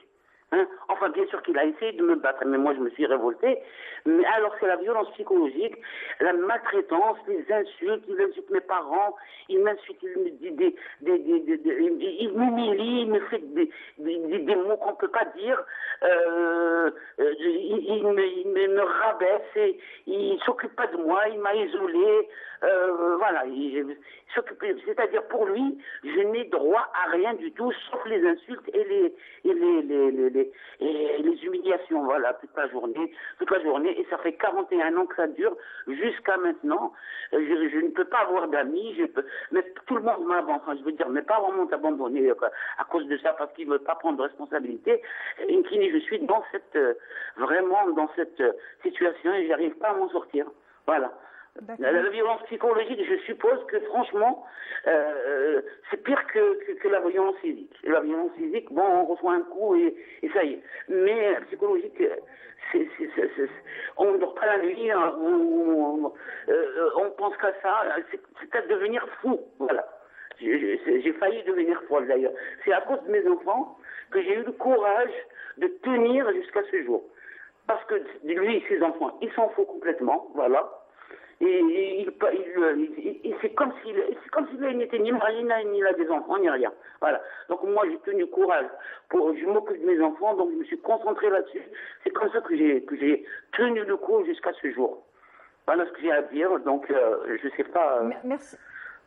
Enfin, bien sûr qu'il a essayé de me battre, mais moi je me suis révoltée. Mais alors c'est la violence psychologique, la maltraitance, les insultes, il insulte mes parents, il m'insulte, il me dit il m'humilie, il me fait des mots qu'on ne peut pas dire, il me rabaisse, et il ne s'occupe pas de moi, il m'a isolée, voilà, il s'occupe, c'est-à-dire pour lui, je n'ai droit à rien du tout, sauf les insultes et les humiliations, voilà, toute la journée, et ça fait 41 ans que ça dure, jusqu'à maintenant. Je ne peux pas avoir d'amis, mais tout le monde m'a abandonné, enfin, je veux dire, mes parents m'ont abandonné à cause de ça, parce qu'ils ne veulent pas prendre de responsabilité. In fine, je suis vraiment dans cette situation, et je n'arrive pas à m'en sortir. Voilà. La violence psychologique, je suppose que franchement, c'est pire que la violence physique. La violence physique, bon, on reçoit un coup et ça y est. Mais la psychologique, on ne dort pas la nuit, on pense qu'à ça, c'est à devenir fou. Voilà. J'ai failli devenir folle d'ailleurs. C'est à cause de mes enfants que j'ai eu le courage de tenir jusqu'à ce jour. Parce que lui et ses enfants, ils s'en foutent complètement, voilà. Et c'est comme s'il n'était ni marié, ni il a des enfants, ni rien. Voilà. Donc moi, j'ai tenu courage. Je m'occupe de mes enfants, donc je me suis concentré là-dessus. C'est comme ça que j'ai tenu le coup jusqu'à ce jour. Voilà ce que j'ai à dire. Donc, je ne sais pas... Merci.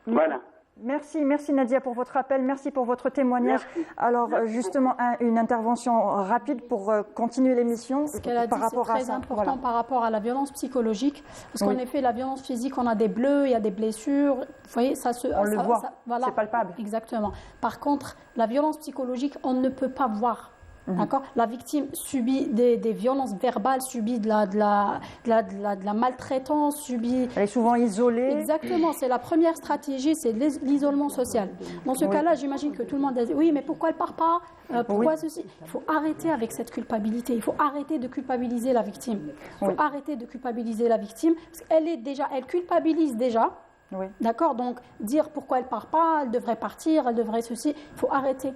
Voilà. Merci Nadia pour votre appel, merci pour votre témoignage. Merci. Alors Merci justement, une intervention rapide pour continuer l'émission Ce qu'elle a dit, c'est très important par rapport à la violence psychologique. Parce qu'en effet, la violence physique, on a des bleus, il y a des blessures. Vous voyez, on le voit, c'est palpable. Exactement. Par contre, la violence psychologique, on ne peut pas voir. D'accord. La victime subit des violences verbales, subit de la maltraitance, subit... Elle est souvent isolée. Exactement, c'est la première stratégie, c'est l'isolement social. Dans ce cas-là, j'imagine que tout le monde a dit, oui, mais pourquoi elle ne part pas pourquoi ceci? Il faut arrêter avec cette culpabilité, il faut arrêter de culpabiliser la victime. Il faut arrêter de culpabiliser la victime, parce elle culpabilise déjà. Oui. D'accord, donc dire pourquoi elle ne part pas, elle devrait partir, elle devrait ceci, il faut arrêter.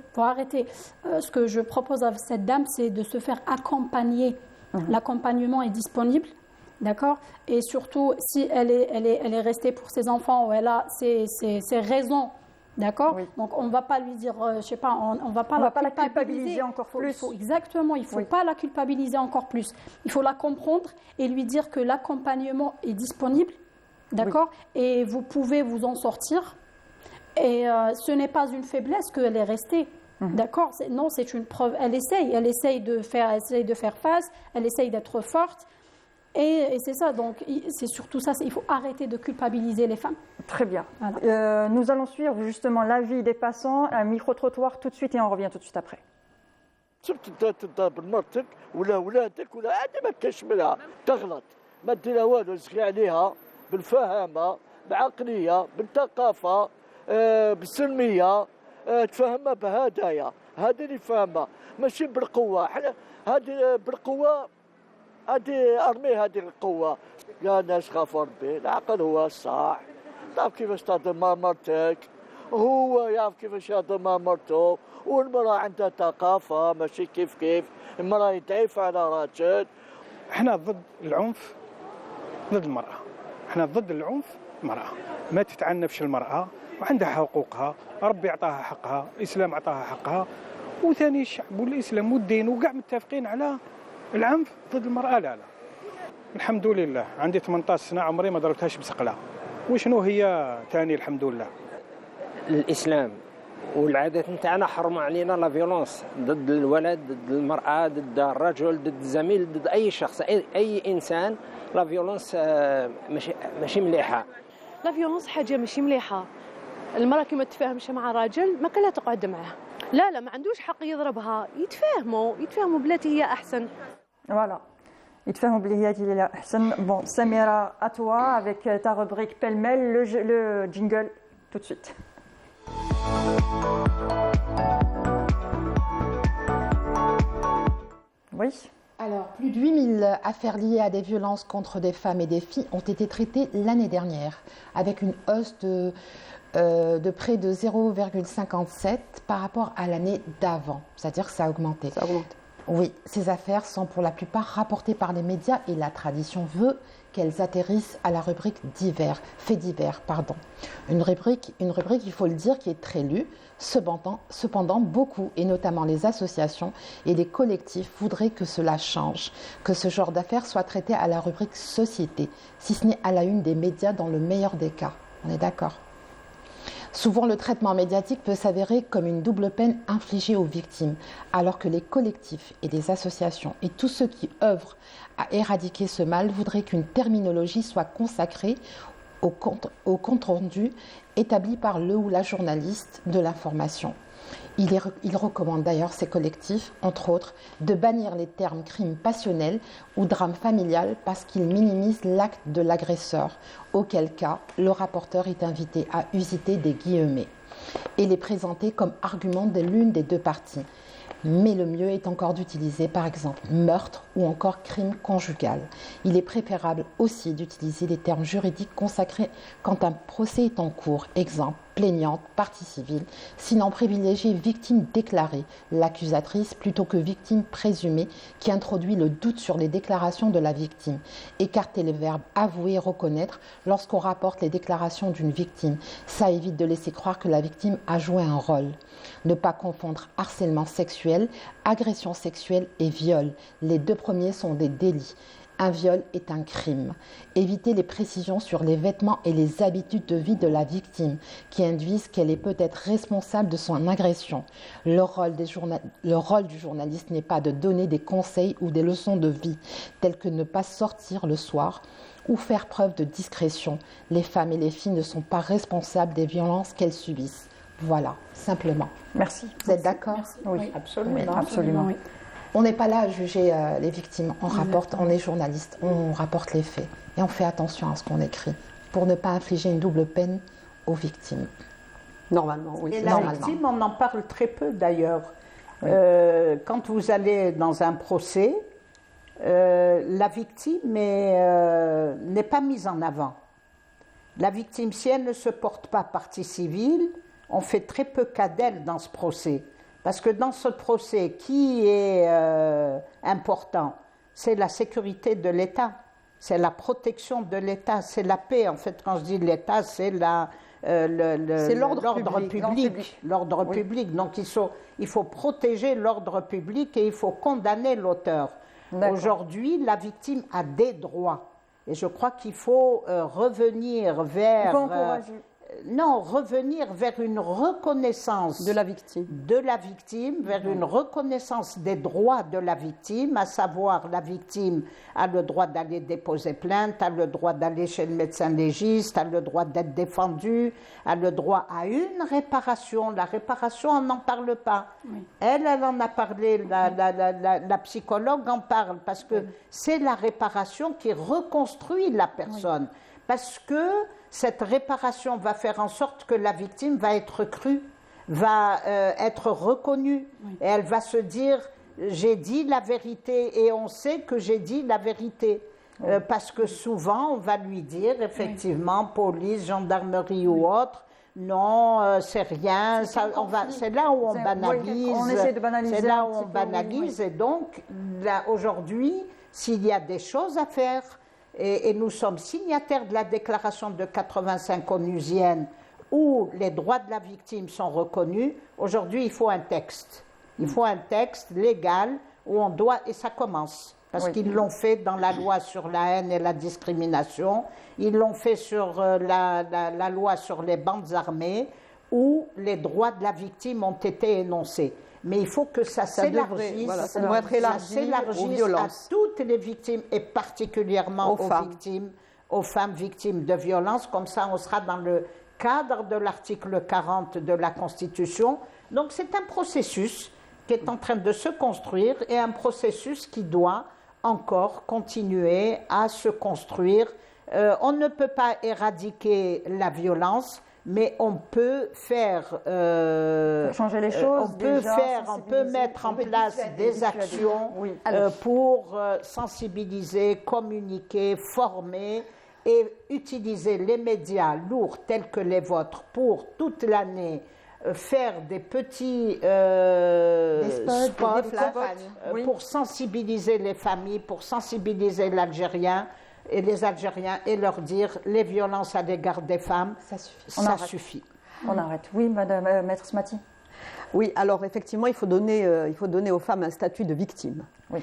Ce que je propose à cette dame, c'est de se faire accompagner. L'accompagnement est disponible, d'accord, et surtout si elle est restée pour ses enfants ou elle a ses raisons, d'accord. Oui. Donc on ne va pas lui dire, je sais pas, on va pas la culpabiliser encore plus. Exactement, il ne faut pas la culpabiliser encore plus. Il faut la comprendre et lui dire que l'accompagnement est disponible. D'accord, et vous pouvez vous en sortir. Et ce n'est pas une faiblesse qu'elle est restée. D'accord, non, c'est une preuve. Elle essaye de faire face, elle essaye d'être forte. Et c'est ça, donc c'est surtout ça, il faut arrêter de culpabiliser les femmes. Très bien. Voilà. Nous allons suivre justement l'avis des passants, un micro-trottoir tout de suite et on revient tout de suite après. بالفهامة بعقلية بالثقافة بالسلمية تفهمها بهدايا هذه اللي فاهمة ماشي بالقوة حنا هذه بالقوة هذه أرمي هذه القوة يا ناس خافوا ربي العقل هو الصح تعرف كيفاش تهضر مع مرتك هو يعرف كيفاش يهضر مع مرته والمرأة عندها ثقافة ماشي كيف المرأة يضعف على راجل. احنا ضد العنف ضد المرأة. احنا ضد العنف المرأة ما تتعنفش المرأة وعندها حقوقها ربي عطاها حقها الإسلام عطاها حقها وثاني الشعب والإسلام والدين وقاع متفقين على العنف ضد المرأة لا الحمد لله عندي 18 سنة عمري ما ضربتهاش بسقلة وشنو هي ثاني الحمد لله الإسلام والعادات نتاعنا حرموا علينا لا فيولونس ضد الولد ضد المرأة ضد الرجل ضد الزميل ضد أي شخص أي إنسان لا فيولونس ماشي مليحة. لا فيولونس حاجة ماشي مليحة. المرأة كي ما تتفاهمش مع راجل ما كلها تقعد معه. لا ما عندوش حق يضربها يتفاهموا بلاتي هي أحسن. Voilà. يتفاهموا بلي هي أحسن. Bon, Samira, à toi avec ta rubrique pêle-mêle, le jingle tout de suite. Oui. Alors, plus de 8000 affaires liées à des violences contre des femmes et des filles ont été traitées l'année dernière, avec une hausse de près de 0,57 par rapport à l'année d'avant. C'est-à-dire que ça a augmenté. Ça augmente. Oui, ces affaires sont pour la plupart rapportées par les médias et la tradition veut qu'elles atterrissent à la rubrique faits divers. Une rubrique, il faut le dire, qui est très lue. Cependant, beaucoup, et notamment les associations et les collectifs, voudraient que cela change, que ce genre d'affaires soit traité à la rubrique société, si ce n'est à la une des médias dans le meilleur des cas. On est d'accord ? Souvent, le traitement médiatique peut s'avérer comme une double peine infligée aux victimes, alors que les collectifs et les associations et tous ceux qui œuvrent à éradiquer ce mal voudraient qu'une terminologie soit consacrée au compte rendu établi par le ou la journaliste de l'information. Il recommande d'ailleurs ces collectifs, entre autres, de bannir les termes crime passionnel ou drame familial parce qu'ils minimisent l'acte de l'agresseur, auquel cas le rapporteur est invité à user des guillemets et les présenter comme argument de l'une des deux parties. Mais le mieux est encore d'utiliser par exemple meurtre ou encore crime conjugal. Il est préférable aussi d'utiliser les termes juridiques consacrés quand un procès est en cours. Exemple, plaignante, partie civile. Sinon, privilégier victime déclarée, l'accusatrice, plutôt que victime présumée, qui introduit le doute sur les déclarations de la victime. Écarter les verbes avouer et reconnaître lorsqu'on rapporte les déclarations d'une victime. Ça évite de laisser croire que la victime a joué un rôle. Ne pas confondre harcèlement sexuel, agression sexuelle et viol. Les deux premiers sont des délits. Un viol est un crime. Évitez les précisions sur les vêtements et les habitudes de vie de la victime qui induisent qu'elle est peut-être responsable de son agression. Le rôle du journaliste n'est pas de donner des conseils ou des leçons de vie, telles que ne pas sortir le soir ou faire preuve de discrétion. Les femmes et les filles ne sont pas responsables des violences qu'elles subissent. Voilà, simplement. Merci. Vous êtes d'accord? Oui, absolument. Oui, absolument. oui. On n'est pas là à juger les victimes. On rapporte, on est journaliste, on rapporte les faits. Et on fait attention à ce qu'on écrit pour ne pas infliger une double peine aux victimes. Normalement, oui. Et la victime, on en parle très peu d'ailleurs. Oui. Quand vous allez dans un procès, la victime n'est pas mise en avant. La victime, si elle ne se porte pas partie civile, on fait très peu cas d'elle dans ce procès. Parce que dans ce procès, qui est important? C'est la sécurité de l'État, c'est la protection de l'État, c'est la paix. En fait, quand je dis l'État, c'est l'ordre public. L'ordre public. Donc il faut protéger l'ordre public et il faut condamner l'auteur. Aujourd'hui, la victime a des droits. Et je crois qu'il faut revenir vers... revenir vers une reconnaissance de la victime, vers une reconnaissance des droits de la victime, à savoir la victime a le droit d'aller déposer plainte, a le droit d'aller chez le médecin légiste, a le droit d'être défendue, a le droit à une réparation. La réparation, on n'en parle pas. Oui. Elle en a parlé, la psychologue en parle, parce que c'est la réparation qui reconstruit la personne. Oui. Parce que cette réparation va faire en sorte que la victime va être crue, va être reconnue. Oui. Et elle va se dire, j'ai dit la vérité et on sait que j'ai dit la vérité. Oui. Parce que souvent, on va lui dire, effectivement, police, gendarmerie ou autre, non, c'est rien. C'est là où on banalise. On essaie de banaliser. C'est là où on banalise. Oui. Et donc, aujourd'hui, s'il y a des choses à faire, et nous sommes signataires de la déclaration de 85 onusienne où les droits de la victime sont reconnus. Aujourd'hui, il faut un texte. Il faut un texte légal où on doit, et ça commence, parce qu'ils l'ont fait dans la loi sur la haine et la discrimination, ils l'ont fait sur la loi sur les bandes armées, où les droits de la victime ont été énoncés. Mais il faut que ça s'élargisse, ça doit être élargi aux violences. À toutes les victimes et particulièrement aux femmes victimes de violences. Comme ça, on sera dans le cadre de l'article 40 de la Constitution. Donc c'est un processus qui est en train de se construire et un processus qui doit encore continuer à se construire. On ne peut pas éradiquer la violence, mais on peut faire changer les choses. On peut mettre en place des actions pour sensibiliser, communiquer, former et utiliser les médias lourds tels que les vôtres pour toute l'année faire des petits spots pour sensibiliser les familles, pour sensibiliser l'Algérien et les Algériens et leur dire les violences à l'égard des femmes, ça suffit. On arrête. Oui, Madame Maître Smati. Oui, alors effectivement, il faut donner aux femmes un statut de victime. Oui.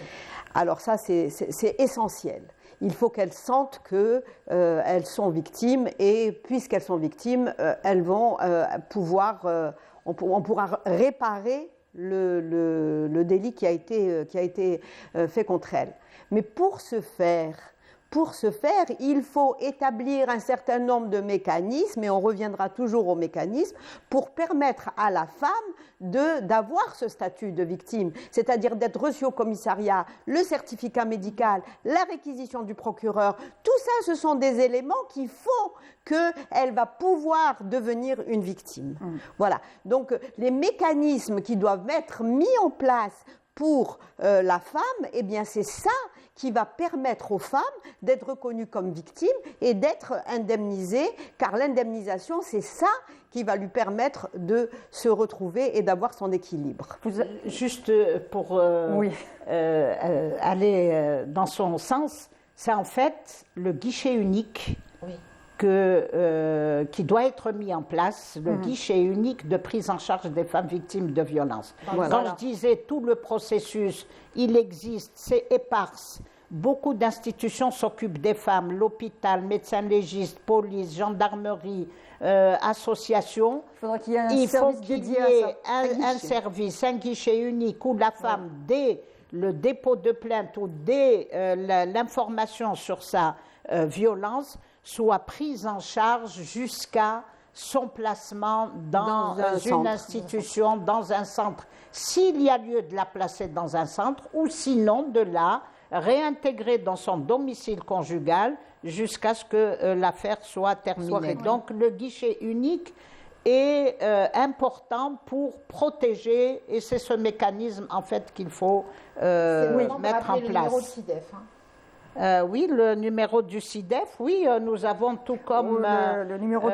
Alors ça, c'est essentiel. Il faut qu'elles sentent qu'elles sont victimes et puisqu'elles sont victimes, elles vont on pourra réparer le délit qui a été fait contre elles. Mais pour ce faire, il faut établir un certain nombre de mécanismes, et on reviendra toujours aux mécanismes, pour permettre à la femme d'avoir ce statut de victime, c'est-à-dire d'être reçue au commissariat, le certificat médical, la réquisition du procureur. Tout ça, ce sont des éléments qui font qu'elle va pouvoir devenir une victime. Voilà. Donc, les mécanismes qui doivent être mis en place pour la femme, eh bien, c'est ça qui va permettre aux femmes d'être reconnues comme victimes et d'être indemnisées, car l'indemnisation, c'est ça qui va lui permettre de se retrouver et d'avoir son équilibre. Juste pour aller dans son sens, c'est en fait le guichet unique qui doit être mis en place, le guichet unique de prise en charge des femmes victimes de violences. Voilà. Quand je disais tout le processus, il existe, c'est éparse. beaucoup d'institutions s'occupent des femmes, l'hôpital, médecins légistes, police, gendarmerie, associations. Il faut qu'il y ait un service, un guichet unique où la femme, dès le dépôt de plainte ou dès l'information sur sa violence, soit prise en charge jusqu'à son placement dans une institution, dans un centre. S'il y a lieu de la placer dans un centre, ou sinon de la réintégrer dans son domicile conjugal jusqu'à ce que l'affaire soit terminée. Donc le guichet unique est important pour protéger, et c'est ce mécanisme en fait qu'il faut mettre en place. Oui, le numéro du SIDEF, oui, nous avons tout comme le numéro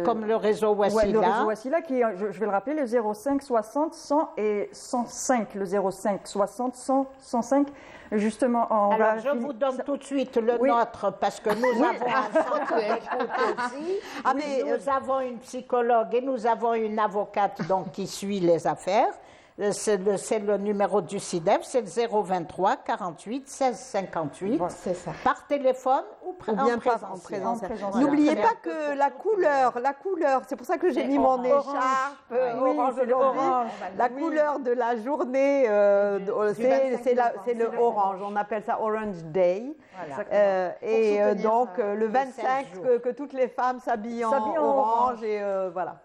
comme le réseau Wassila. Ouais, le réseau Wassila qui est, je vais le rappeler, le 05 60 100 et 105, le 05 60 100 105. Justement, alors je vous donne tout de suite le nôtre parce que nous avons un centre d'écoute aussi. Nous avons une psychologue et nous avons une avocate donc qui suit les affaires. C'est le numéro du SIDEF, c'est le 023 48 16 58. C'est ça. Par téléphone ou bien en présentiel. N'oubliez pas que la couleur, c'est pour ça que j'ai mis mon écharpe orange aujourd'hui. La couleur de la journée, c'est le orange. On appelle ça Orange Day. Et donc le 25, que toutes les femmes s'habillent en orange et voilà.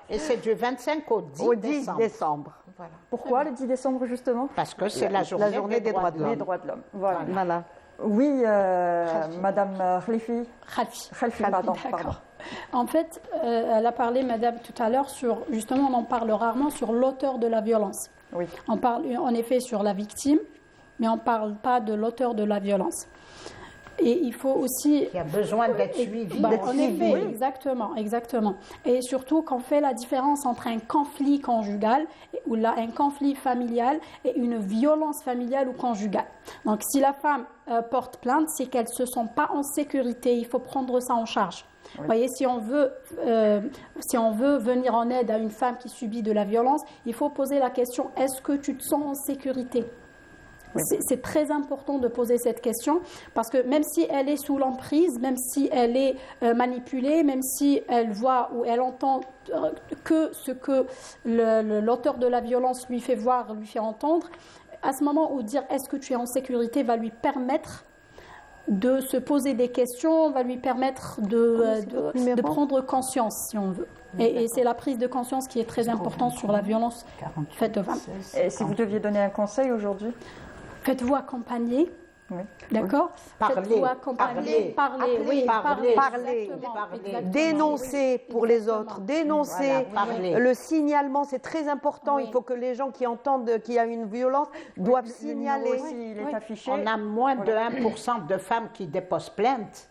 Et c'est du 25 au 10 décembre. Voilà. Pourquoi le 10 décembre justement? Parce que c'est la journée des droits de l'homme. Les droits de l'homme. Voilà. Oui, Madame Khalifi. Khalfi, pardon. En fait, elle a parlé, Madame, tout à l'heure, sur, justement, on en parle rarement, sur l'auteur de la violence. Oui. On parle en effet sur la victime, mais on ne parle pas de l'auteur de la violence. Et il faut aussi... Il y a besoin d'être suivi. En effet, exactement. Et surtout qu'on fait la différence entre un conflit conjugal, ou là, un conflit familial, et une violence familiale ou conjugale. Donc, si la femme porte plainte, c'est qu'elle ne se sent pas en sécurité. Il faut prendre ça en charge. Vous voyez, si on veut venir en aide à une femme qui subit de la violence, il faut poser la question, est-ce que tu te sens en sécurité ? C'est très important de poser cette question parce que même si elle est sous l'emprise, même si elle est manipulée, même si elle voit ou elle entend que ce que l'auteur de la violence lui fait voir, lui fait entendre, à ce moment où dire est-ce que tu es en sécurité va lui permettre de se poser des questions, va lui permettre de prendre conscience, si on veut. Et c'est la prise de conscience qui est très importante sur la violence faite aux femmes. Et si vous deviez donner un conseil aujourd'hui? Faites-vous accompagner, d'accord? Parlez, dénoncer pour les autres, dénoncer. Le signalement, c'est très important. Il faut que les gens qui entendent qu'il y a une violence doivent signaler. Il est affiché. On a moins de 1% de femmes qui déposent plainte.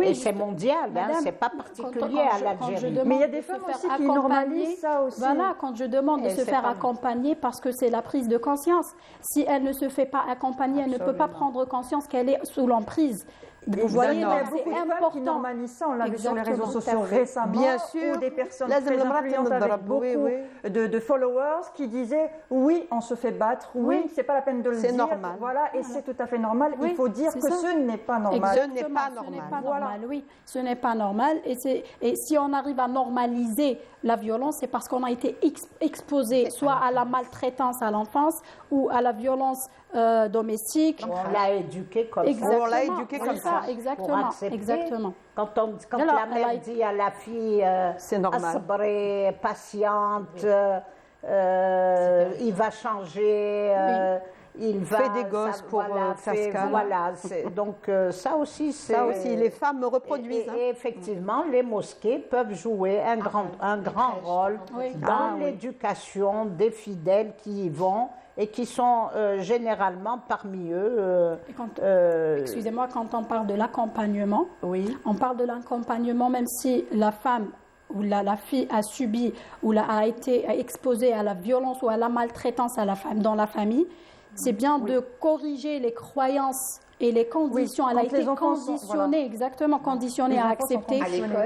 Et c'est mondial, c'est pas particulier à l'Algérie. Mais il y a des femmes aussi qui normalisent ça aussi. Voilà, quand je demande de se faire accompagner, parce que c'est la prise de conscience. Si elle ne se fait pas accompagner, elle ne peut pas prendre conscience qu'elle est sous l'emprise. Vous voyez, il y a beaucoup de femmes qui normalisent ça. On l'a vu sur les réseaux sociaux récemment. Bien sûr. Ou des personnes très influentes avec beaucoup de followers qui disaient oui, on se fait battre, oui, c'est pas la peine de le dire. C'est normal. Voilà, et c'est tout à fait normal. Il faut dire que ce n'est pas normal. Ce n'est pas normal. Oui, ce n'est pas normal. Et si on arrive à normaliser la violence, c'est parce qu'on a été exposé soit à la maltraitance à l'enfance ou à la violence domestique. On l'a éduqué comme ça. On l'a éduqué comme ça. Exactement. Quand la mère dit à la fille c'est normal, asbrée, patiente, il va changer, il va fait des gosses pour faire ce qu'elle. Voilà, donc ça aussi, les femmes reproduisent. Et effectivement, les mosquées peuvent jouer un grand rôle dans l'éducation des fidèles qui y vont. Et qui sont généralement parmi eux. Excusez-moi, quand on parle de l'accompagnement, on parle de l'accompagnement même si la femme ou la fille a subi ou a été exposée à la violence ou à la maltraitance dans la famille, c'est bien de corriger les croyances Et les conditions, elle a été conditionnée, exactement, conditionnée à accepter.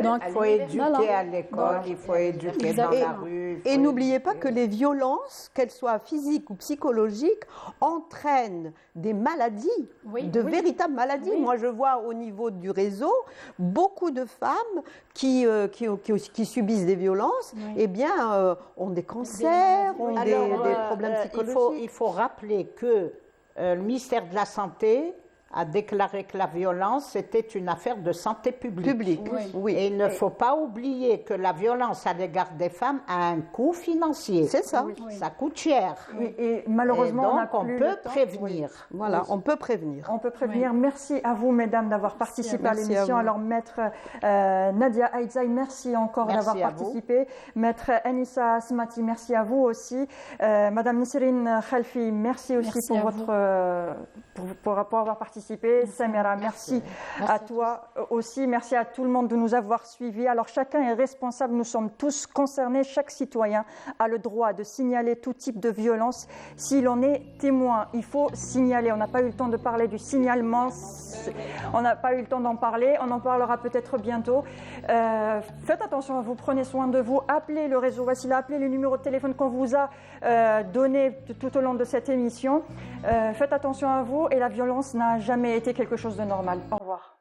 Donc, il faut éduquer à l'école, il faut éduquer dans la rue. Et n'oubliez pas que les violences, qu'elles soient physiques ou psychologiques, entraînent des maladies, véritables maladies. Moi, je vois au niveau du réseau beaucoup de femmes qui subissent des violences, ont des cancers, ont des problèmes psychologiques. Il faut rappeler que le ministère de la Santé a déclaré que la violence était une affaire de santé publique. Et il ne faut pas oublier que la violence à l'égard des femmes a un coût financier. C'est ça. Ça coûte cher. Et malheureusement, on peut prévenir. Voilà, on peut prévenir. On peut prévenir. Merci à vous, mesdames, d'avoir participé à l'émission. Alors, maître Nadia Aïdzaï, merci encore d'avoir participé. Maître Anissa Asmati, merci à vous aussi. Madame Nisrine Khalfi, merci aussi pour avoir participé. Samira, merci à toi aussi. Merci à tout le monde de nous avoir suivis. Alors, chacun est responsable. Nous sommes tous concernés. Chaque citoyen a le droit de signaler tout type de violence. S'il en est témoin, il faut signaler. On n'a pas eu le temps de parler du signalement. On n'a pas eu le temps d'en parler. On en parlera peut-être bientôt. Faites attention à vous. Prenez soin de vous. Appelez le réseau Wassila. Appelez les numéros de téléphone qu'on vous a donnés tout au long de cette émission. Faites attention à vous. Et la violence n'a jamais été quelque chose de normal. Au revoir.